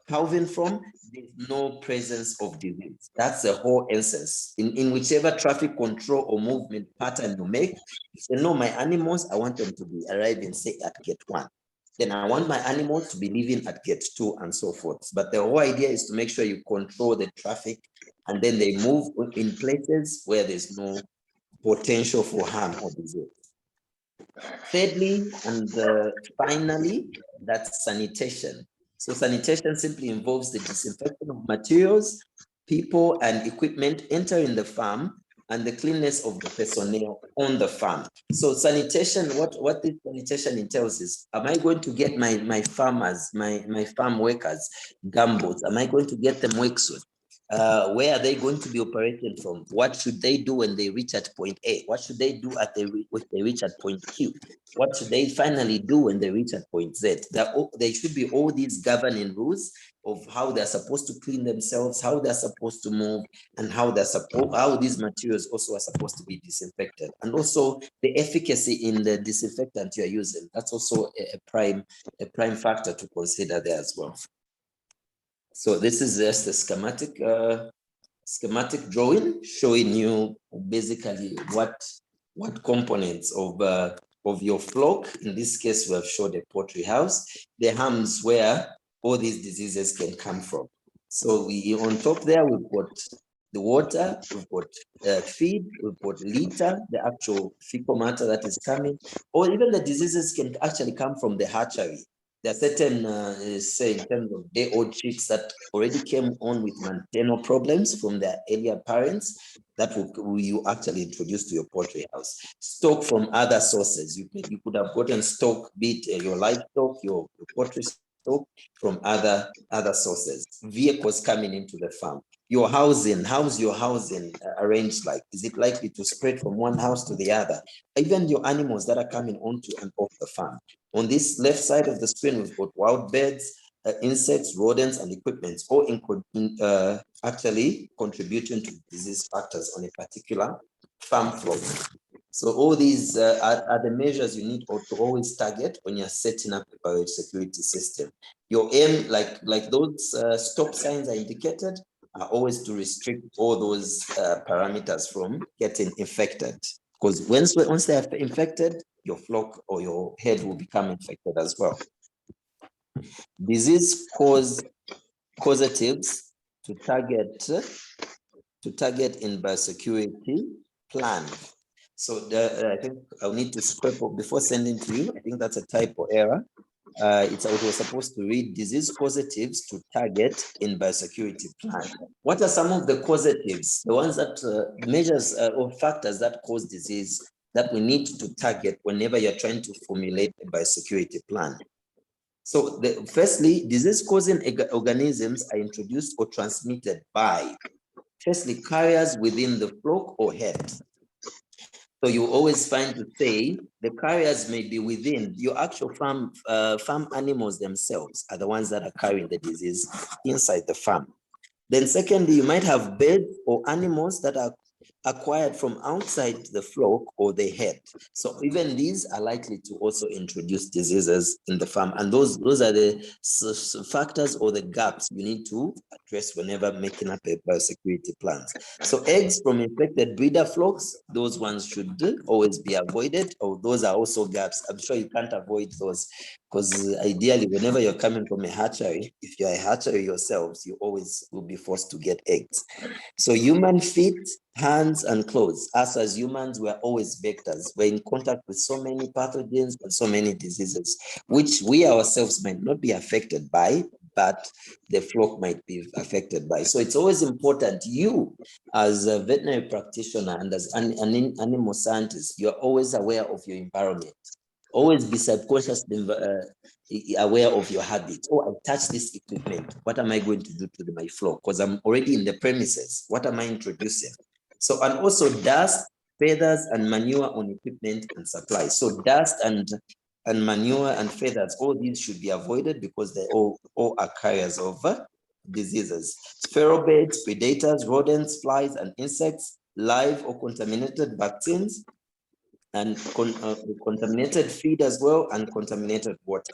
calving from, there's no presence of disease. That's the whole essence. In whichever traffic control or movement pattern you make, you say, no, my animals, I want them to be arriving, say, at gate 1. Then I want my animals to be living at gate 2 and so forth. But the whole idea is to make sure you control the traffic, and then they move in places where there's no potential for harm or disease. Thirdly, and finally, that's sanitation. So sanitation simply involves the disinfection of materials, people, and equipment entering the farm, and the cleanness of the personnel on the farm. So sanitation, what this sanitation entails is, am I going to get my farmers, my farm workers, gumboots? Am I going to get them wetsuit? Where are they going to be operating from? What should they do when they reach at point A? What should they do if they reach at point Q? What should they finally do when they reach at point Z? There should be all these governing rules of how they're supposed to clean themselves, how they're supposed to move, and how these materials also are supposed to be disinfected. And also the efficacy in the disinfectant you're using. That's also a prime factor to consider there as well. So this is just a schematic drawing showing you basically what components of your flock. In this case, we have showed a poultry house, the hams where all these diseases can come from. So on top there, we've got the water, we've got feed, we've got litter, the actual fecal matter that is coming, or even the diseases can actually come from the hatchery. There are certain, say, in terms of day-old chicks that already came on with maternal problems from their earlier parents that you actually introduce to your poultry house. Stock from other sources. You could have gotten stock, be it your livestock, your poultry stock, from other sources. Vehicles coming into the farm. Your housing, how's your housing arranged like? Is it likely to spread from one house to the other? Even your animals that are coming onto and off the farm. On this left side of the screen, we've got wild birds, insects, rodents, and equipment, all actually contributing to disease factors on a particular farm flock. So all these are the measures you need to always target when you're setting up a biosecurity system. Your aim, like those stop signs are indicated, are always to restrict all those parameters from getting infected. Because once they are infected, your flock or your head will become infected as well. Disease causatives to target in biosecurity plan. So I think I'll need to scrape up before sending to you. I think that's a typo error. It was supposed to read disease causatives to target in biosecurity plan. What are some of the causatives, the ones that measures or factors that cause disease that we need to target whenever you're trying to formulate a biosecurity plan? So firstly, disease-causing organisms are introduced or transmitted by, firstly, carriers within the flock or herd. So you always find to say the carriers may be within your actual farm animals themselves are the ones that are carrying the disease inside the farm. Then secondly, you might have birds or animals that are acquired from outside the flock or the herd. So even these are likely to also introduce diseases in the farm. And those are the factors or the gaps you need to address whenever making up a biosecurity plan. So eggs from infected breeder flocks, those ones should always be avoided, or those are also gaps. I'm sure you can't avoid those, because ideally, whenever you're coming from a hatchery, if you're a hatchery yourselves, you always will be forced to get eggs. So human feet, hands, and clothes. Us as humans, we're always vectors. We're in contact with so many pathogens and so many diseases, which we ourselves might not be affected by, but the flock might be affected by. So it's always important, you as a veterinary practitioner and as an animal scientist, you're always aware of your environment. Always be subconsciously aware of your habits. Oh, I touch this equipment. What am I going to do to my floor? Because I'm already in the premises. What am I introducing? So, and also dust, feathers, and manure on equipment and supplies. So dust and manure and feathers, all these should be avoided because they all are carriers of diseases. Feral beds, predators, rodents, flies, and insects, live or contaminated vaccines, and contaminated feed as well, and contaminated water.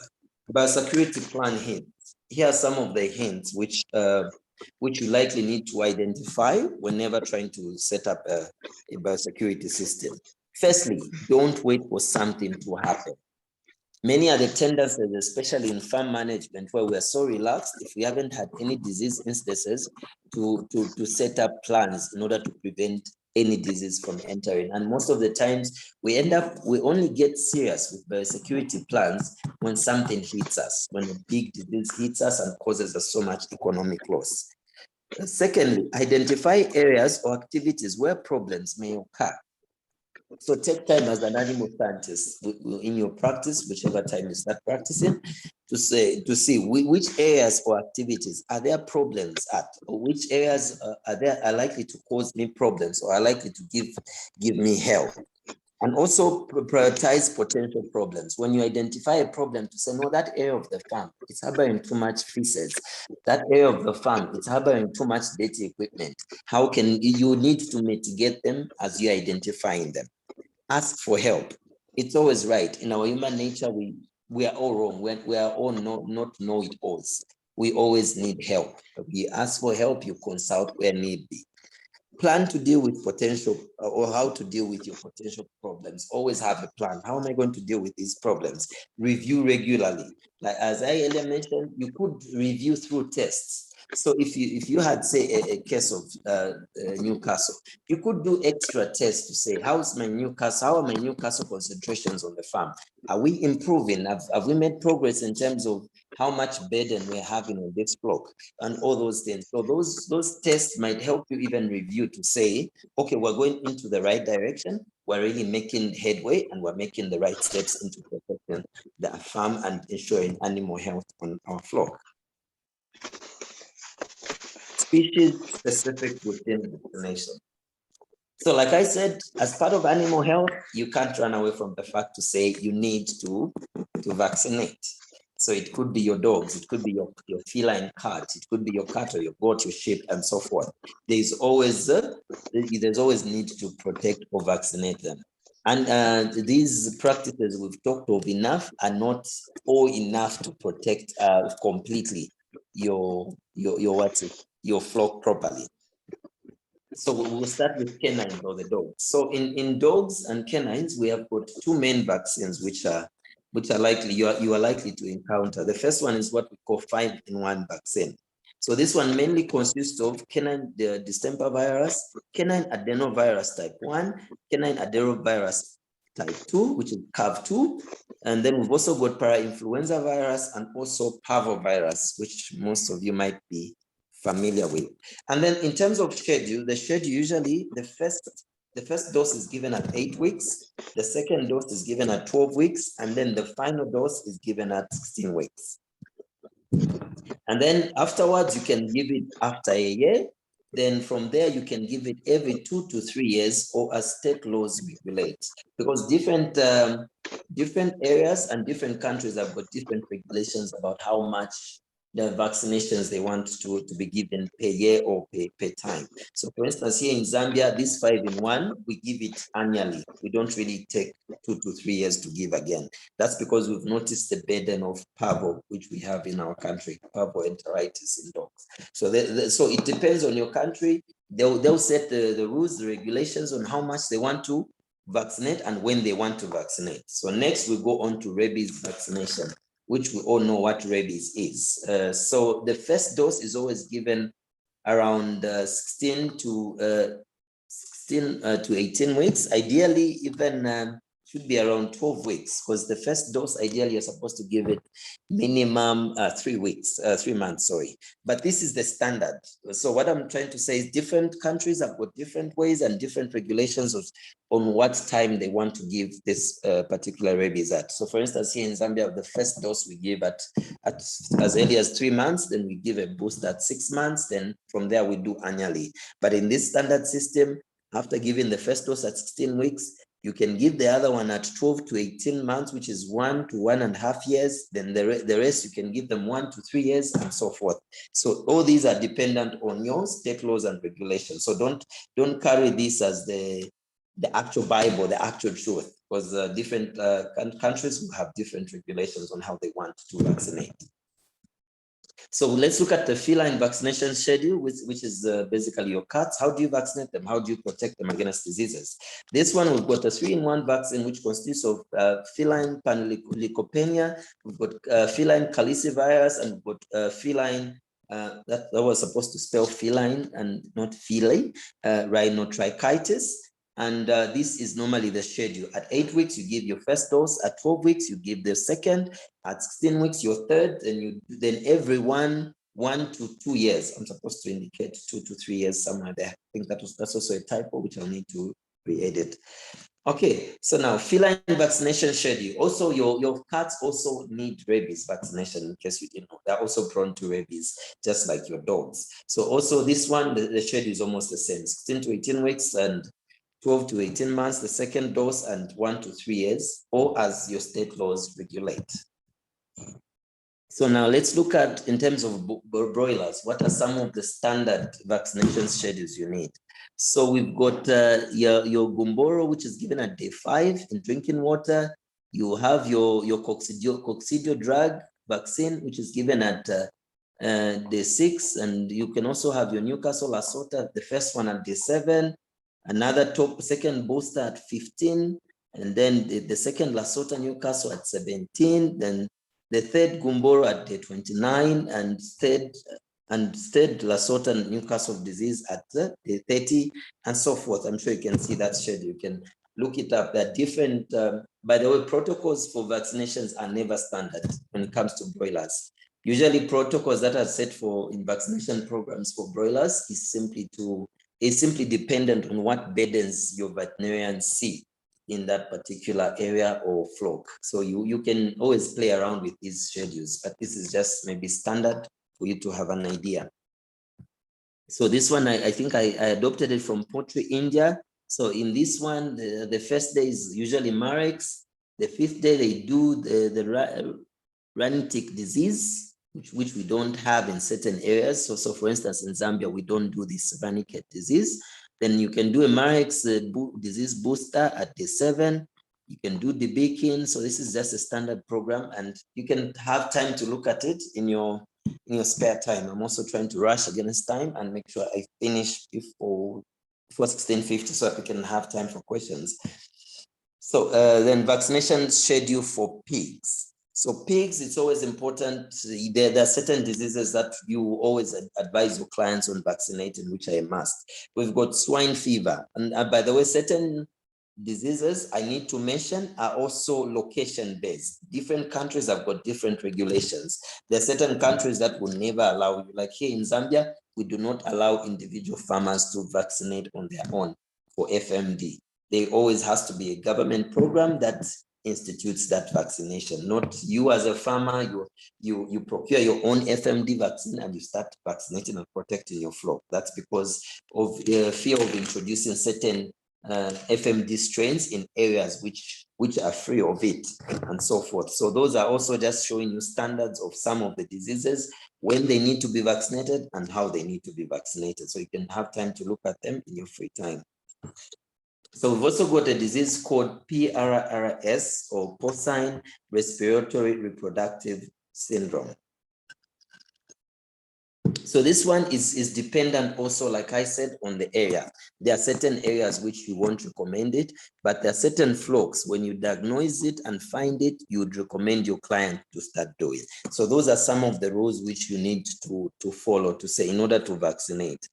Biosecurity plan hints. Here are some of the hints which you likely need to identify whenever trying to set up a biosecurity system. Firstly, don't wait for something to happen. Many are the tendencies, especially in farm management, where we are so relaxed if we haven't had any disease instances to set up plans in order to prevent any disease from entering. And most of the times we only get serious with biosecurity plans when something hits us, when a big disease hits us and causes us so much economic loss. Secondly, identify areas or activities where problems may occur. So take time as an animal scientist in your practice, whichever time you start practicing, to see which areas or activities are there problems at, or which areas are likely to cause me problems or are likely to give me help. And also prioritize potential problems. When you identify a problem, to say, no, that area of the farm, it's harboring too much feces. That area of the farm, it's harboring too much dirty equipment. How can you need to mitigate them as you're identifying them? Ask for help. It's always right. In our human nature, we are all wrong. We are all not know-it-alls. We always need help. You ask for help, you consult where need be. Plan to deal with potential, or how to deal with your potential problems. Always have a plan. How am I going to deal with these problems? Review regularly. Like as I earlier mentioned, you could review through tests. So if you had, say, a case of Newcastle, you could do extra tests to say, how are my Newcastle concentrations on the farm? Are we improving? Have we made progress in terms of how much burden we're having on this flock, and all those things? So those tests might help you even review to say, okay, we're going into the right direction. We're really making headway, and we're making the right steps into protecting the farm and ensuring animal health on our flock. Species specific within vaccination. So like I said, as part of animal health, you can't run away from the fact to say you need to vaccinate. So it could be your dogs, it could be your feline cat, it could be your cat or your goat, your sheep, and so forth. There's always need to protect or vaccinate them. And these practices we've talked of enough are not all enough to protect completely your flock properly. So we'll start with canines or the dogs. So in dogs and canines, we have got two main vaccines which are likely you are likely to encounter. The first one is what we call 5-in-1 vaccine. So this one mainly consists of canine distemper virus, canine adenovirus type 1, canine adenovirus type 2, which is CAV2, and then we've also got parainfluenza virus and also parvovirus, which most of you might be familiar with. And then in terms of schedule, the schedule usually the first dose is given at 8 weeks, the second dose is given at 12 weeks, and then the final dose is given at 16 weeks. And then afterwards, you can give it after a year. Then from there, you can give it every 2 to 3 years, or as state laws regulate, because different areas and different countries have got different regulations about how much the vaccinations they want to be given per year or per time. So for instance, here in Zambia, this 5-in-1, we give it annually. We don't really take 2 to 3 years to give again. That's because we've noticed the burden of parvo, which we have in our country, parvoenteritis in dogs. So so it depends on your country. They'll set the rules, the regulations on how much they want to vaccinate and when they want to vaccinate. So next we go on to rabies vaccination, which we all know what rabies is. So the first dose is always given around 16 to 18 weeks, ideally even should be around 12 weeks, because the first dose, ideally, you're supposed to give it minimum 3 weeks, 3 months, sorry. But this is the standard. So what I'm trying to say is different countries have got different ways and different regulations on what time they want to give this particular rabies at. So for instance, here in Zambia, the first dose we give at as early as 3 months, then we give a boost at 6 months, then from there we do annually. But in this standard system, after giving the first dose at 16 weeks, you can give the other one at 12 to 18 months, which is 1 to 1.5 years. Then the rest, you can give them 1 to 3 years and so forth. So all these are dependent on your state laws and regulations. So don't carry this as the actual Bible, the actual truth, because different countries will have different regulations on how they want to vaccinate. So let's look at the feline vaccination schedule, which is basically your cats. How do you vaccinate them? How do you protect them against diseases? This one, we've got a 3-in-1 vaccine, which consists of feline panleukopenia, we've got feline calicivirus, and we've got feline, that was supposed to spell feline and not feline, rhinotrichitis. And this is normally the schedule. At 8 weeks, you give your first dose. At 12 weeks, you give the second. At 16 weeks, your third. And then every 1 to 2 years. I'm supposed to indicate 2 to 3 years somewhere there. I think that's also a typo, which I'll need to re-edit. Okay, so now feline vaccination schedule. Also, your cats also need rabies vaccination, in case you didn't know. They're also prone to rabies, just like your dogs. So also this one, the schedule is almost the same, 16 to 18 weeks and 12 to 18 months, the second dose, and 1 to 3 years, or as your state laws regulate. So now let's look at, in terms of broilers, what are some of the standard vaccination schedules you need? So we've got your gumboro, which is given at day 5 in drinking water. You have your coccidio drug vaccine, which is given at day 6. And you can also have your Newcastle Asota, the first one at day 7. Another second booster at 15, and then the second Lasota Newcastle at 17, then the third Gumboro at day 29, and third Lasota Newcastle disease at day 30, and so forth. I'm sure you can see that schedule. You can look it up. There are different, by the way, protocols for vaccinations are never standard when it comes to broilers. Usually protocols that are set for in vaccination programs for broilers is simply dependent on what burdens your veterinarians see in that particular area or flock. So you can always play around with these schedules, but this is just maybe standard for you to have an idea. So this one, I think I adopted it from Poultry India. So in this one, the first day is usually Marex. The 5th day, they do the running tick disease, which we don't have in certain areas. So for instance, in Zambia, we don't do this Vanicate disease. Then you can do a Marex disease booster at day 7. You can do the debeaking. So this is just a standard program, and you can have time to look at it in your spare time. I'm also trying to rush against time and make sure I finish before 16:50 so that we can have time for questions. So then vaccination schedule for pigs. So pigs, it's always important. There are certain diseases that you always advise your clients on vaccinating, which are a must. We've got swine fever. And by the way, certain diseases I need to mention are also location-based. Different countries have got different regulations. There are certain countries that will never allow you. Like here in Zambia, we do not allow individual farmers to vaccinate on their own for FMD. There always has to be a government program that institutes that vaccination, not you as a farmer. You procure your own FMD vaccine and you start vaccinating and protecting your flock. That's because of the fear of introducing certain FMD strains in areas which are free of it and so forth. So those are also just showing you standards of some of the diseases, when they need to be vaccinated and how they need to be vaccinated. So you can have time to look at them in your free time. So we've also got a disease called PRRS, or porcine respiratory reproductive syndrome. So this one is dependent also, like I said, on the area. There are certain areas which you won't recommend it, but there are certain flocks, when you diagnose it and find it, you would recommend your client to start doing. So those are some of the rules which you need to follow to say in order to vaccinate.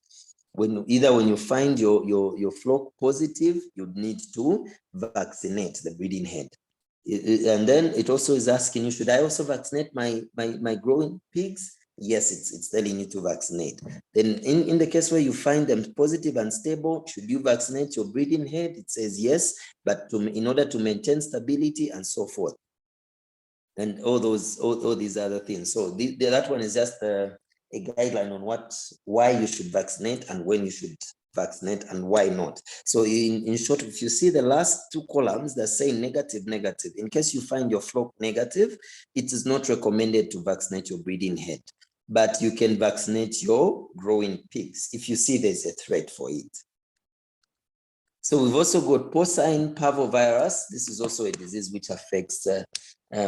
when you find your flock positive, you need to vaccinate the breeding head. And then it also is asking you, should I also vaccinate my growing pigs? Yes, it's telling you to vaccinate. Then in the case where you find them positive and stable, should you vaccinate your breeding head? It says yes, but in order to maintain stability and so forth. And all these other things. So that one is just a guideline on why you should vaccinate and when you should vaccinate and why not. So in short, if you see the last two columns that say negative, negative, in case you find your flock negative, it is not recommended to vaccinate your breeding head, but you can vaccinate your growing pigs if you see there's a threat for it. So we've also got porcine parvovirus. This is also a disease which affects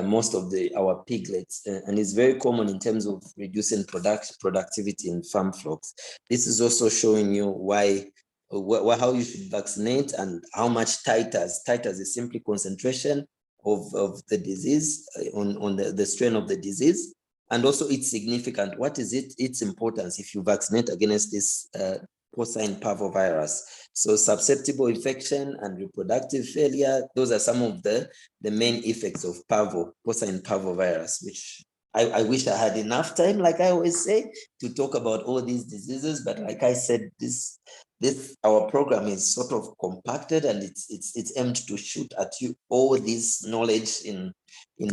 most of our piglets, and is very common in terms of reducing productivity in farm flocks. This is also showing you how you should vaccinate and how much titers. Titers is simply concentration of the disease on the strain of the disease, and also it's significant. What is its importance if you vaccinate against this porcine parvovirus? So susceptible infection and reproductive failure, those are some of the main effects of porcine parvovirus, which I wish I had enough time, like I always say, to talk about all these diseases. But like I said, our program is sort of compacted, and it's aimed to shoot at you all this knowledge in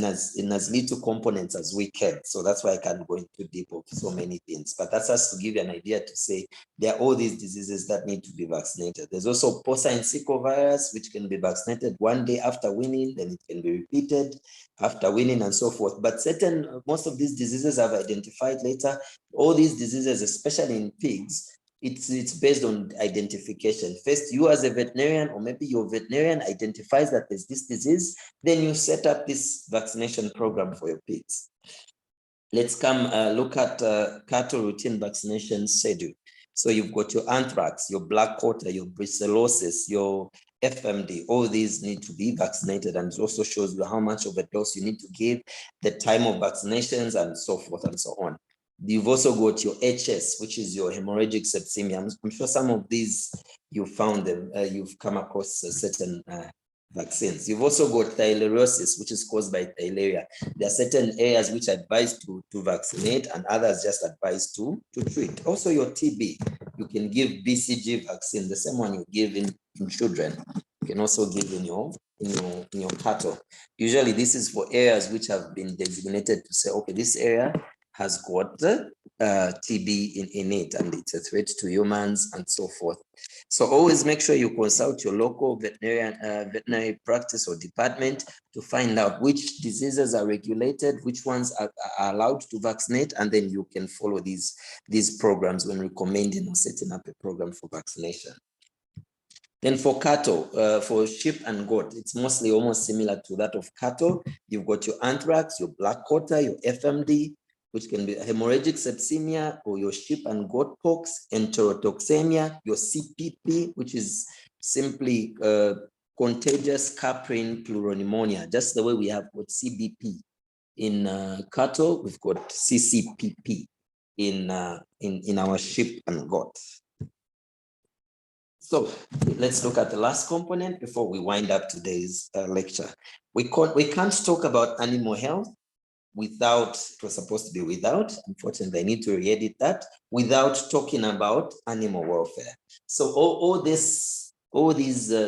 as little components as we can. So that's why I can't go into deep of so many things. But that's just to give you an idea to say there are all these diseases that need to be vaccinated. There's also porcine sickle virus, which can be vaccinated one day after weaning, then it can be repeated after weaning and so forth. But most of these diseases I've identified later. All these diseases, especially in pigs, it's based on identification. First, you as a veterinarian, or maybe your veterinarian identifies that there's this disease, then you set up this vaccination program for your pigs. Let's come look at cattle routine vaccination schedule. So you've got your anthrax, your black quarter, your brucellosis, your FMD. All these need to be vaccinated, and it also shows you how much of a dose you need to give, the time of vaccinations, and so forth and so on. You've also got your HS, which is your hemorrhagic sepsemia. I'm sure some of these you found them, you've come across certain vaccines. You've also got theileriosis, which is caused by theileria. There are certain areas which are advised to vaccinate, and others just advised to treat. Also your TB, you can give BCG vaccine, the same one you give in children. You can also give in your cattle. Usually this is for areas which have been designated to say, okay, this area has got TB in it, and it's a threat to humans and so forth. So always make sure you consult your local veterinary practice or department to find out which diseases are regulated, which ones are allowed to vaccinate, and then you can follow these programs when recommending or setting up a program for vaccination. Then for cattle, for sheep and goat, it's mostly almost similar to that of cattle. You've got your anthrax, your black quarter, your FMD, which can be hemorrhagic sepsemia, or your sheep and goat pox, enterotoxemia, your CPP, which is simply contagious caprine pleuropneumonia, just the way we have got CBP in cattle, we've got CCPP in our sheep and goat. So let's look at the last component before we wind up today's lecture. We can't talk about animal health without, it was supposed to be without, unfortunately I need to re-edit that, without talking about animal welfare. So all these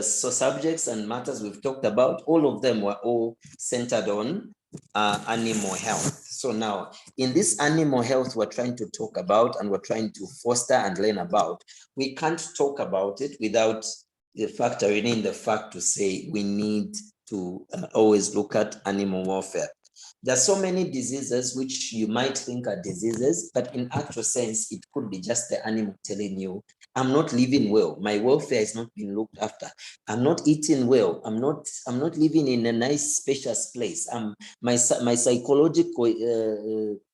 subjects and matters we've talked about, all of them were all centered on animal health. So now in this animal health we're trying to talk about, and we're trying to foster and learn about, we can't talk about it without factoring in the fact to say we need to always look at animal welfare. There are so many diseases which you might think are diseases, but in actual sense, it could be just the animal telling you, I'm not living well. My welfare is not being looked after. I'm not eating well. I'm not living in a nice, spacious place. My psychological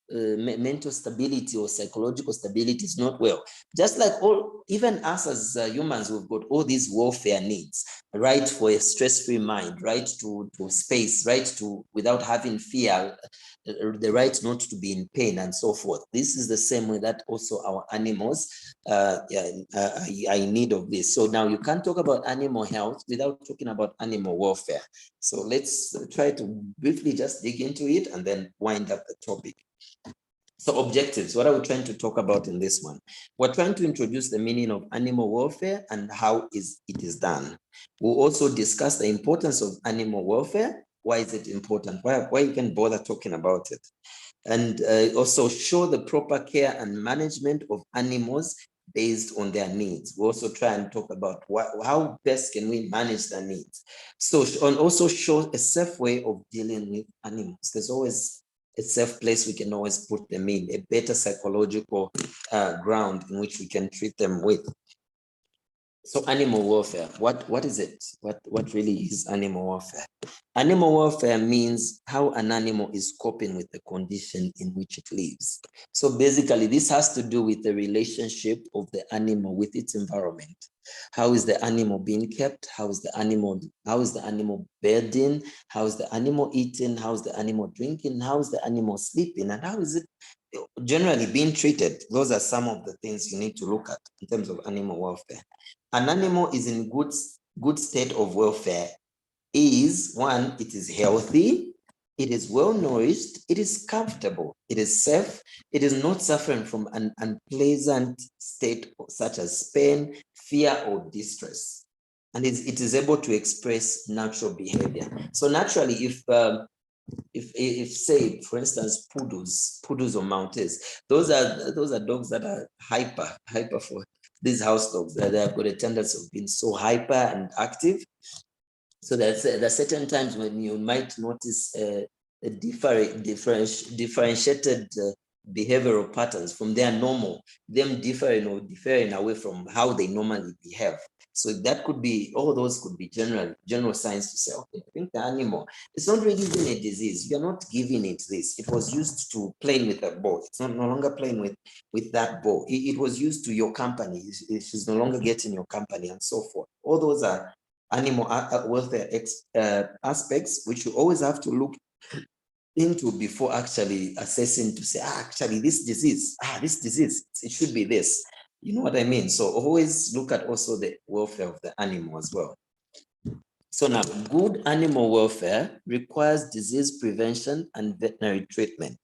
mental stability or psychological stability is not well. Just like even us as humans, we've got all these welfare needs, right? For a stress-free mind, right? To space, right? To without having fear, the right not to be in pain and so forth. This is the same way that also our animals are in need of this. So now you can't talk about animal health without talking about animal welfare. So let's try to briefly just dig into it and then wind up the topic. So objectives, what are we trying to talk about in this one? We're trying to introduce the meaning of animal welfare and how it is done. We'll also discuss the importance of animal welfare. Why is it important? Why even bother talking about it? And also show the proper care and management of animals based on their needs. We also try and talk about how best can we manage their needs. So, and also show a safe way of dealing with animals. There's always a safe place we can always put them in, a better psychological ground in which we can treat them with. So animal welfare, what is it? What really is animal welfare? Animal welfare means how an animal is coping with the condition in which it lives. So basically, this has to do with the relationship of the animal with its environment. How is the animal being kept? How is the animal bedding? How is the animal eating? How is the animal drinking? How is the animal sleeping? And how is it generally being treated? Those are some of the things you need to look at in terms of animal welfare. An animal is in good state of welfare is one, it is healthy, it is well nourished, it is comfortable, it is safe, it is not suffering from an unpleasant state such as pain, fear, or distress. And it is able to express natural behavior. So naturally, if say, for instance, poodles or Maltese, those are dogs that are hyper for these house dogs. They have got a tendency of being so hyper and active. So there's certain times when you might notice a differentiated behavioral patterns from their normal, them differing away from how they normally behave. So that could be, all those could be general signs to say, okay, I think the animal, it's not really even a disease. You're not giving it this. It was used to playing with a ball. It's no longer playing with that ball. It was used to your company. She's no longer getting your company and so forth. All those are animal welfare aspects, which you always have to look into before actually assessing to say, actually this disease, it should be this. You know what I mean? So always look at also the welfare of the animal as well. So now, good animal welfare requires disease prevention and veterinary treatment,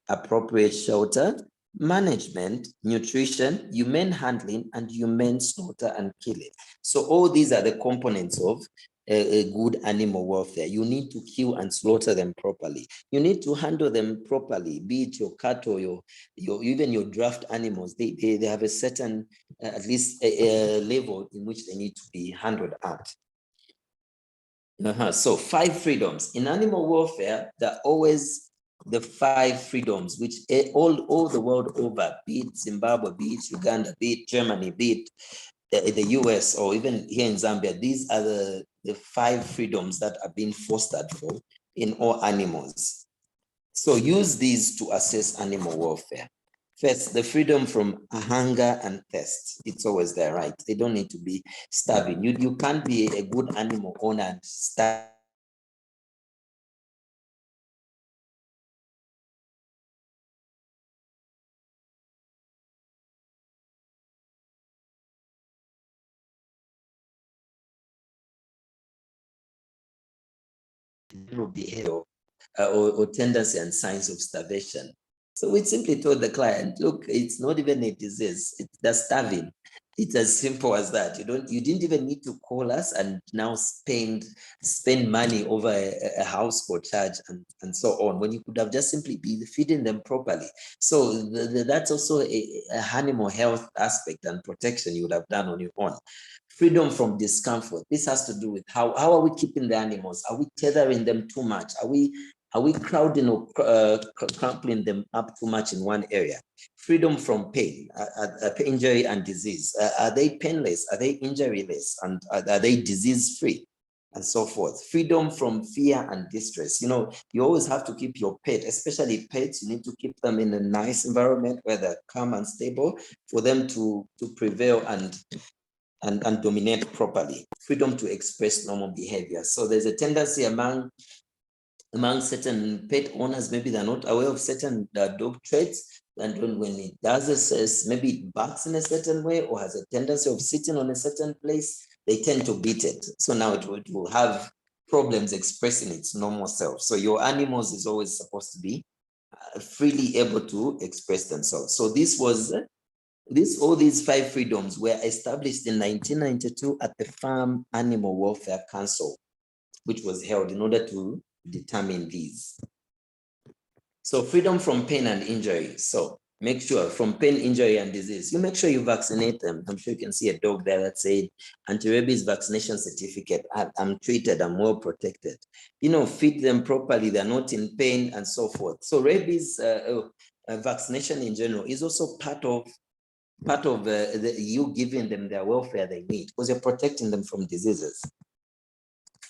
appropriate shelter, management, nutrition, humane handling, and humane slaughter and killing. So all these are the components of a good animal welfare. You need to kill and slaughter them properly. You need to handle them properly, be it your cattle, your even your draft animals. They have a certain, at least a level in which they need to be handled at. So 5 freedoms. In animal welfare, there are always the 5 freedoms, which all the world over, be it Zimbabwe, be it Uganda, be it Germany, be it the US, or even here in Zambia, these are the 5 freedoms that are being fostered for in all animals. So use these to assess animal welfare. First, the freedom from hunger and thirst. It's always there, right? They don't need to be starving. You can't be a good animal owner and starve. Behavior or tendency and signs of starvation. So we simply told the client, look, it's not even a disease, they're starving. It's as simple as that. You didn't even need to call us and now spend money over a household charge and so on, when you could have just simply been feeding them properly. So that's also a animal health aspect and protection you would have done on your own. Freedom from discomfort. This has to do with how are we keeping the animals? Are we tethering them too much? Are we crowding or crumpling them up too much in one area? Freedom from pain, injury and disease. Are they painless? Are they injuryless? And are they disease-free? And so forth. Freedom from fear and distress. You always have to keep your pet, especially pets, you need to keep them in a nice environment where they're calm and stable for them to prevail and dominate properly. Freedom to express normal behavior. So there's a tendency among among certain pet owners, maybe they're not aware of certain dog traits. And when it does this, maybe it barks in a certain way or has a tendency of sitting on a certain place, they tend to beat it. So now it will have problems expressing its normal self. So your animals is always supposed to be freely able to express themselves. So all these 5 freedoms were established in 1992 at the Farm Animal Welfare Council, which was held in order to determine these. So freedom from pain and injury. So make sure from pain, injury, and disease, you make sure you vaccinate them. I'm sure you can see a dog there that said anti-rabies vaccination certificate. I'm treated, I'm well protected. Feed them properly, they're not in pain and so forth. So rabies vaccination in general is also part of you giving them their welfare they need, because you're protecting them from diseases.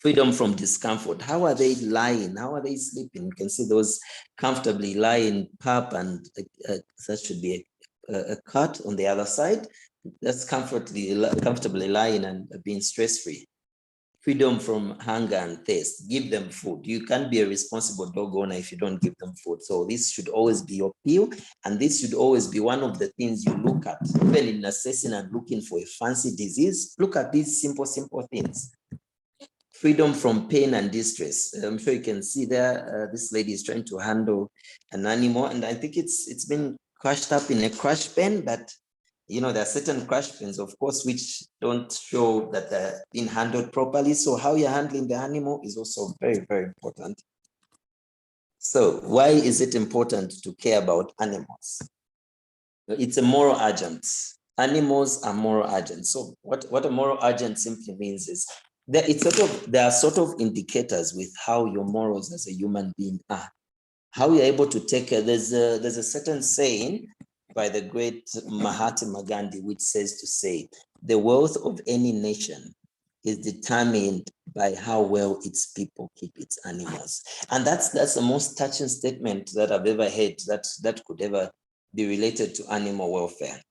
Freedom from discomfort. How are they lying? How are they sleeping? You can see those comfortably lying pup, and that should be a cat on the other side. That's comfortably lying and being stress-free. Freedom from hunger and thirst. Give them food. You can't be a responsible dog owner if you don't give them food. So this should always be your appeal, and this should always be one of the things you look at. Even in assessing and looking for a fancy disease, look at these simple things. Freedom from pain and distress. I'm sure you can see there, this lady is trying to handle an animal, and I think it's been crushed up in a crush pen, but there are certain crush pens, of course, which don't show that they're being handled properly. So how you're handling the animal is also very, very important. So why is it important to care about animals? It's a moral agent. Animals are moral agents. So what a moral agent simply means is that there are sort of indicators with how your morals as a human being are. How you're able to take care. There's a certain saying by the great Mahatma Gandhi, which says to say, the wealth of any nation is determined by how well its people keep its animals. And that's the most touching statement that I've ever heard that could ever be related to animal welfare.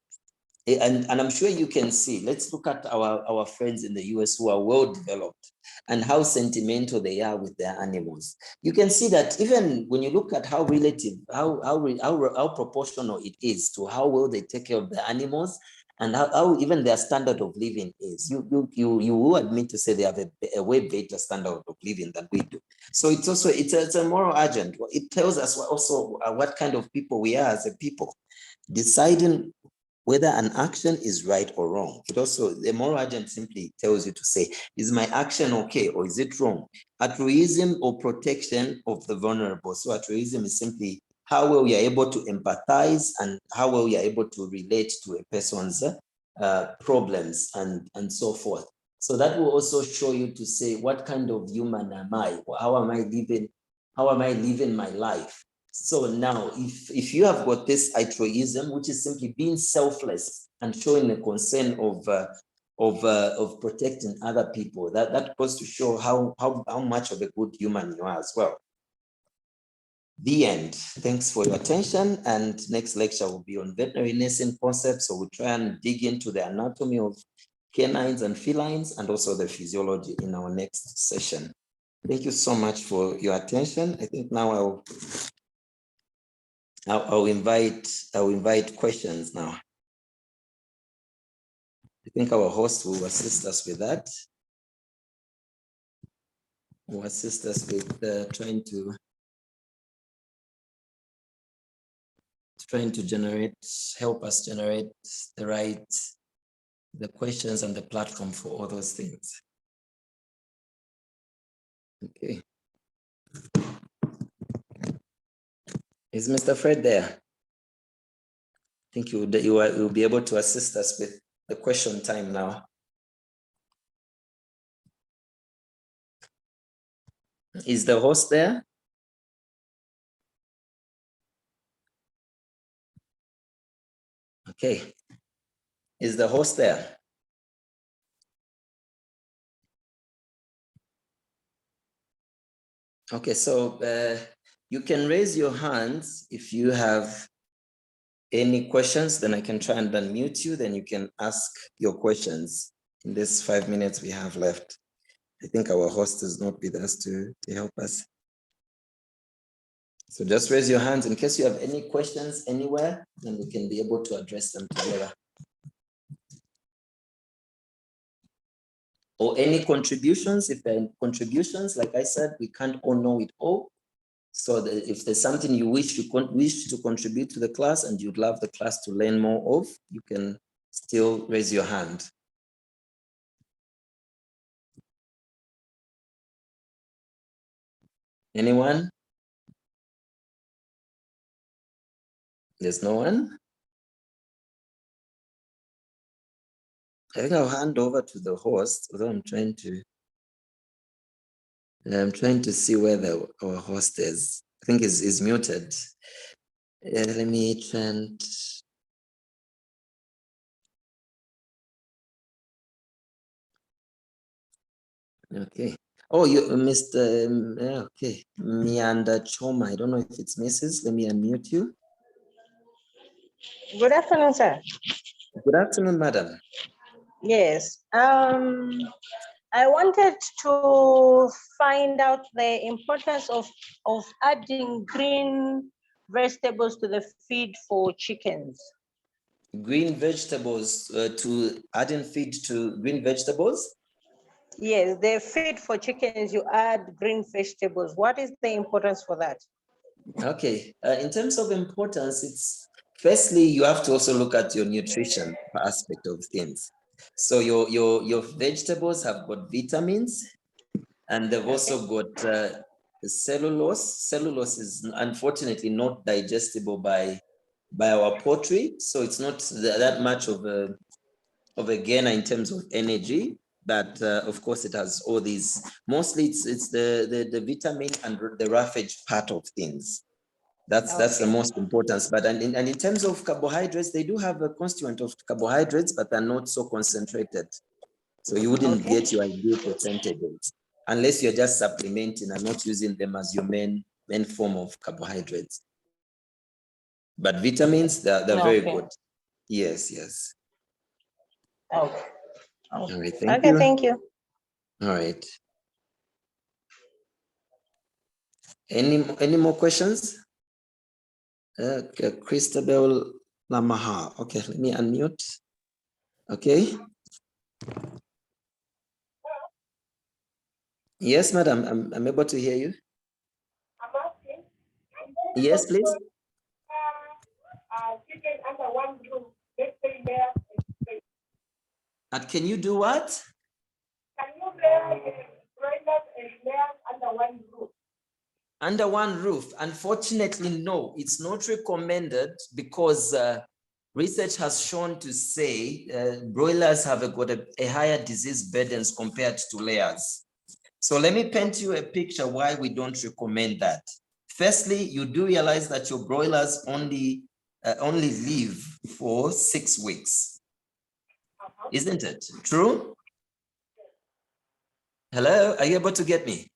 And I'm sure you can see, let's look at our friends in the US who are well developed and how sentimental they are with their animals. You can see that even when you look at how relative, how proportional it is to how well they take care of the animals, and how even their standard of living is. You will admit to say they have a way better standard of living than we do. So it's a moral agent. It tells us also what kind of people we are as a people, deciding whether an action is right or wrong. It also, the moral agent simply tells you to say, is my action okay or is it wrong? Altruism or protection of the vulnerable. So altruism is simply how well you're able to empathize and how well you're able to relate to a person's problems and so forth. So that will also show you to say, what kind of human am I? How am I living my life? So now, if you have got this altruism, which is simply being selfless and showing a concern of protecting other people, that goes to show how much of a good human you are as well. The end. Thanks for your attention. And next lecture will be on veterinary nursing concepts. So we'll try and dig into the anatomy of canines and felines and also the physiology in our next session. Thank you so much for your attention. I think now I'll invite questions now. I think our host will assist us with that. Will assist us with trying to help us generate the questions and the platform for all those things. Okay. Is Mr. Fred there? I think you'll be able to assist us with the question time now. Is the host there? Okay. Is the host there? Okay, so you can raise your hands if you have any questions, then I can try and unmute you, then you can ask your questions in this 5 minutes we have left. I think our host is not with us to help us. So just raise your hands in case you have any questions anywhere, and we can be able to address them together. Or any contributions, if there are contributions, like I said, we can't all know it all. So if there's something you wish to contribute to the class and you'd love the class to learn more of, you can still raise your hand. Anyone? There's no one? I think I'll hand over to the host, although I'm trying to see where our host is. I think is muted. Let me try and... Okay. Oh, you Mr. Okay. Mianda Choma. I don't know if it's Mrs. Let me unmute you. Good afternoon, sir. Good afternoon, madam. Yes. I wanted to find out the importance of adding green vegetables to the feed for chickens. Green vegetables to adding feed to green vegetables? Yes, the feed for chickens, you add green vegetables. What is the importance for that? Okay, in terms of importance, it's firstly, you have to also look at your nutrition aspect of things. So your vegetables have got vitamins, and they've also got cellulose. Cellulose is unfortunately not digestible by our poultry, so it's not that much of a gainer in terms of energy. But of course, it has all these. Mostly, it's the vitamin and the roughage part of things. That's the most important. But and in terms of carbohydrates, they do have a constituent of carbohydrates, but they're not so concentrated. So you wouldn't get your ideal percentages unless you're just supplementing and not using them as your main form of carbohydrates. But vitamins, they're very good. Yes, yes. Okay. All right, thank you. Thank you. All right. Any more questions? Christabel Lamaha. Okay, let me unmute. Okay. Yes, madam, I'm able to hear you. Yes, please. Can you do what? Can you bear broilers and layers under one roof? Under one roof? Unfortunately, no. It's not recommended because research has shown to say broilers have got a higher disease burdens compared to layers. So let me paint you a picture why we don't recommend that. Firstly, you do realize that your broilers only live for 6 weeks. Isn't it true? Hello, are you able to get me?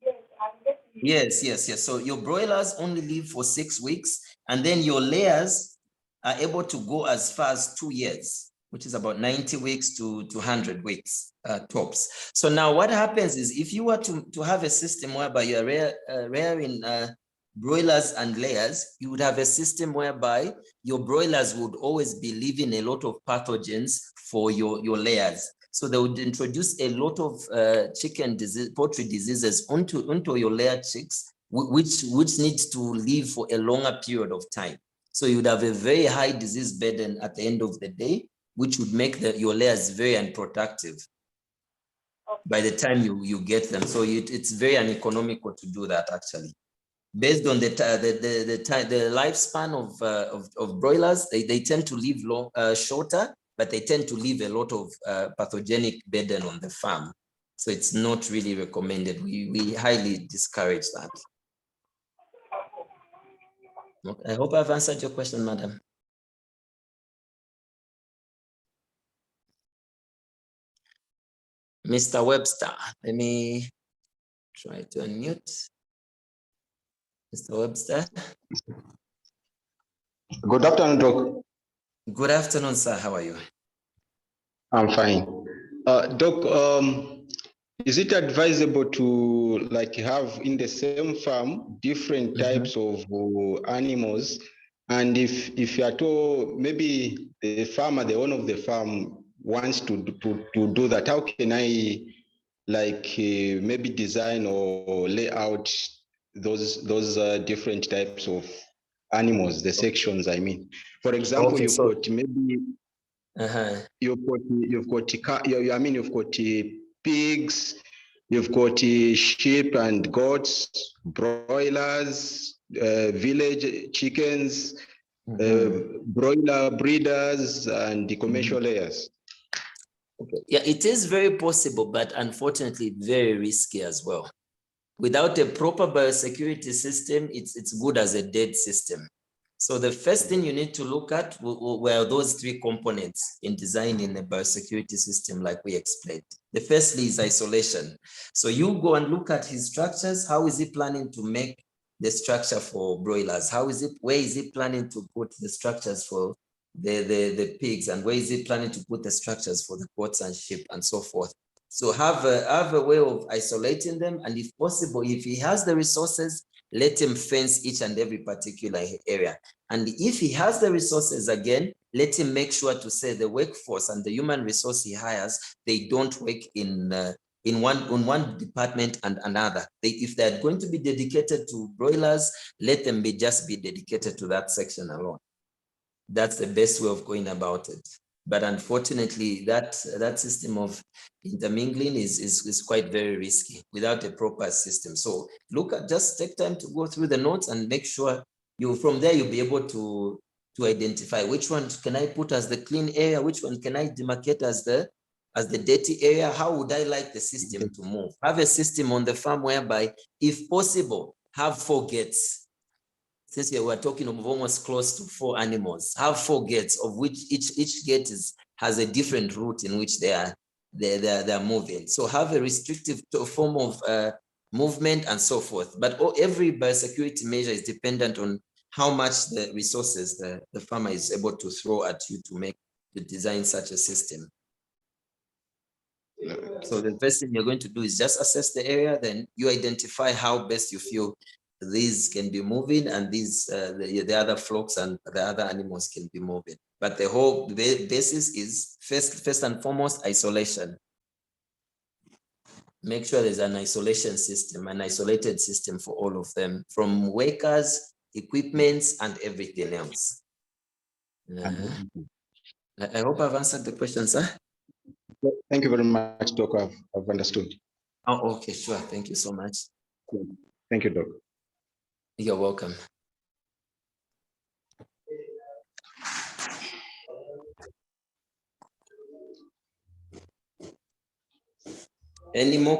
Yes, I'm getting you. Yes. So your broilers only live for 6 weeks, and then your layers are able to go as far as 2 years, which is about 90 weeks to 100 weeks tops. So now what happens is if you were to have a system whereby you're rearing broilers and layers, you would have a system whereby your broilers would always be leaving a lot of pathogens for your layers. So they would introduce a lot of poultry diseases onto your layer chicks, which needs to live for a longer period of time. So you would have a very high disease burden at the end of the day, which would make your layers very unproductive by the time you get them. So it's very uneconomical to do that actually. Based on the lifespan of broilers, they tend to live shorter, but they tend to leave a lot of pathogenic burden on the farm. So it's not really recommended. We highly discourage that. Okay, I hope I've answered your question, madam. Mr. Webster, let me try to unmute. Mr. Webster. Good afternoon, Doc. Good afternoon, sir. How are you? I'm fine. Doc, is it advisable to like have in the same farm different types of animals? And if at all, maybe the farmer, the owner of the farm wants to do that, how can I like maybe design or lay out those different types of animals, the sections, I mean? For example, Okay, you've so got maybe you've got pigs, you've got sheep and goats, broilers, village chickens, broiler breeders, and the commercial layers. okay. Yeah, it is very possible, but unfortunately very risky as well. Without a proper biosecurity system, it's good as a dead system. So the first thing you need to look at were those three components in designing a biosecurity system like we explained. The firstly is isolation. So you go and look at his structures. How is he planning to make the structure for broilers? Where is he planning to put the structures for the pigs? And where is he planning to put the structures for the goats and sheep and so forth? So have a way of isolating them. And if possible, if he has the resources, let him fence each and every particular area. And if he has the resources again, let him make sure to say the workforce and the human resource he hires, they don't work in one department and another. If they're going to be dedicated to broilers, let them just be dedicated to that section alone. That's the best way of going about it. But unfortunately, that system of intermingling is quite very risky without a proper system. So just take time to go through the notes and make sure from there you'll be able to identify which one can I put as the clean area, which one can I demarcate as the dirty area. How would I like the system to move? Have a system on the farm whereby, if possible, have 4 gates. Since we're talking of almost close to 4 animals, have 4 gates, of which each gate has a different route in which they're moving. So have a restrictive form of movement and so forth. But every biosecurity measure is dependent on how much the resources the farmer is able to throw at you to design such a system. So the first thing you're going to do is just assess the area, then you identify how best you feel these can be moving, and these the other flocks and the other animals can be moving. But the whole basis is first and foremost isolation. Make sure there's an isolation system, an isolated system for all of them, from workers, equipments, and everything else. I hope I've answered the question, sir. Thank you very much, Doc. I've understood. Oh, okay, sure. Thank you so much. Thank you, Doc. You're welcome. Any more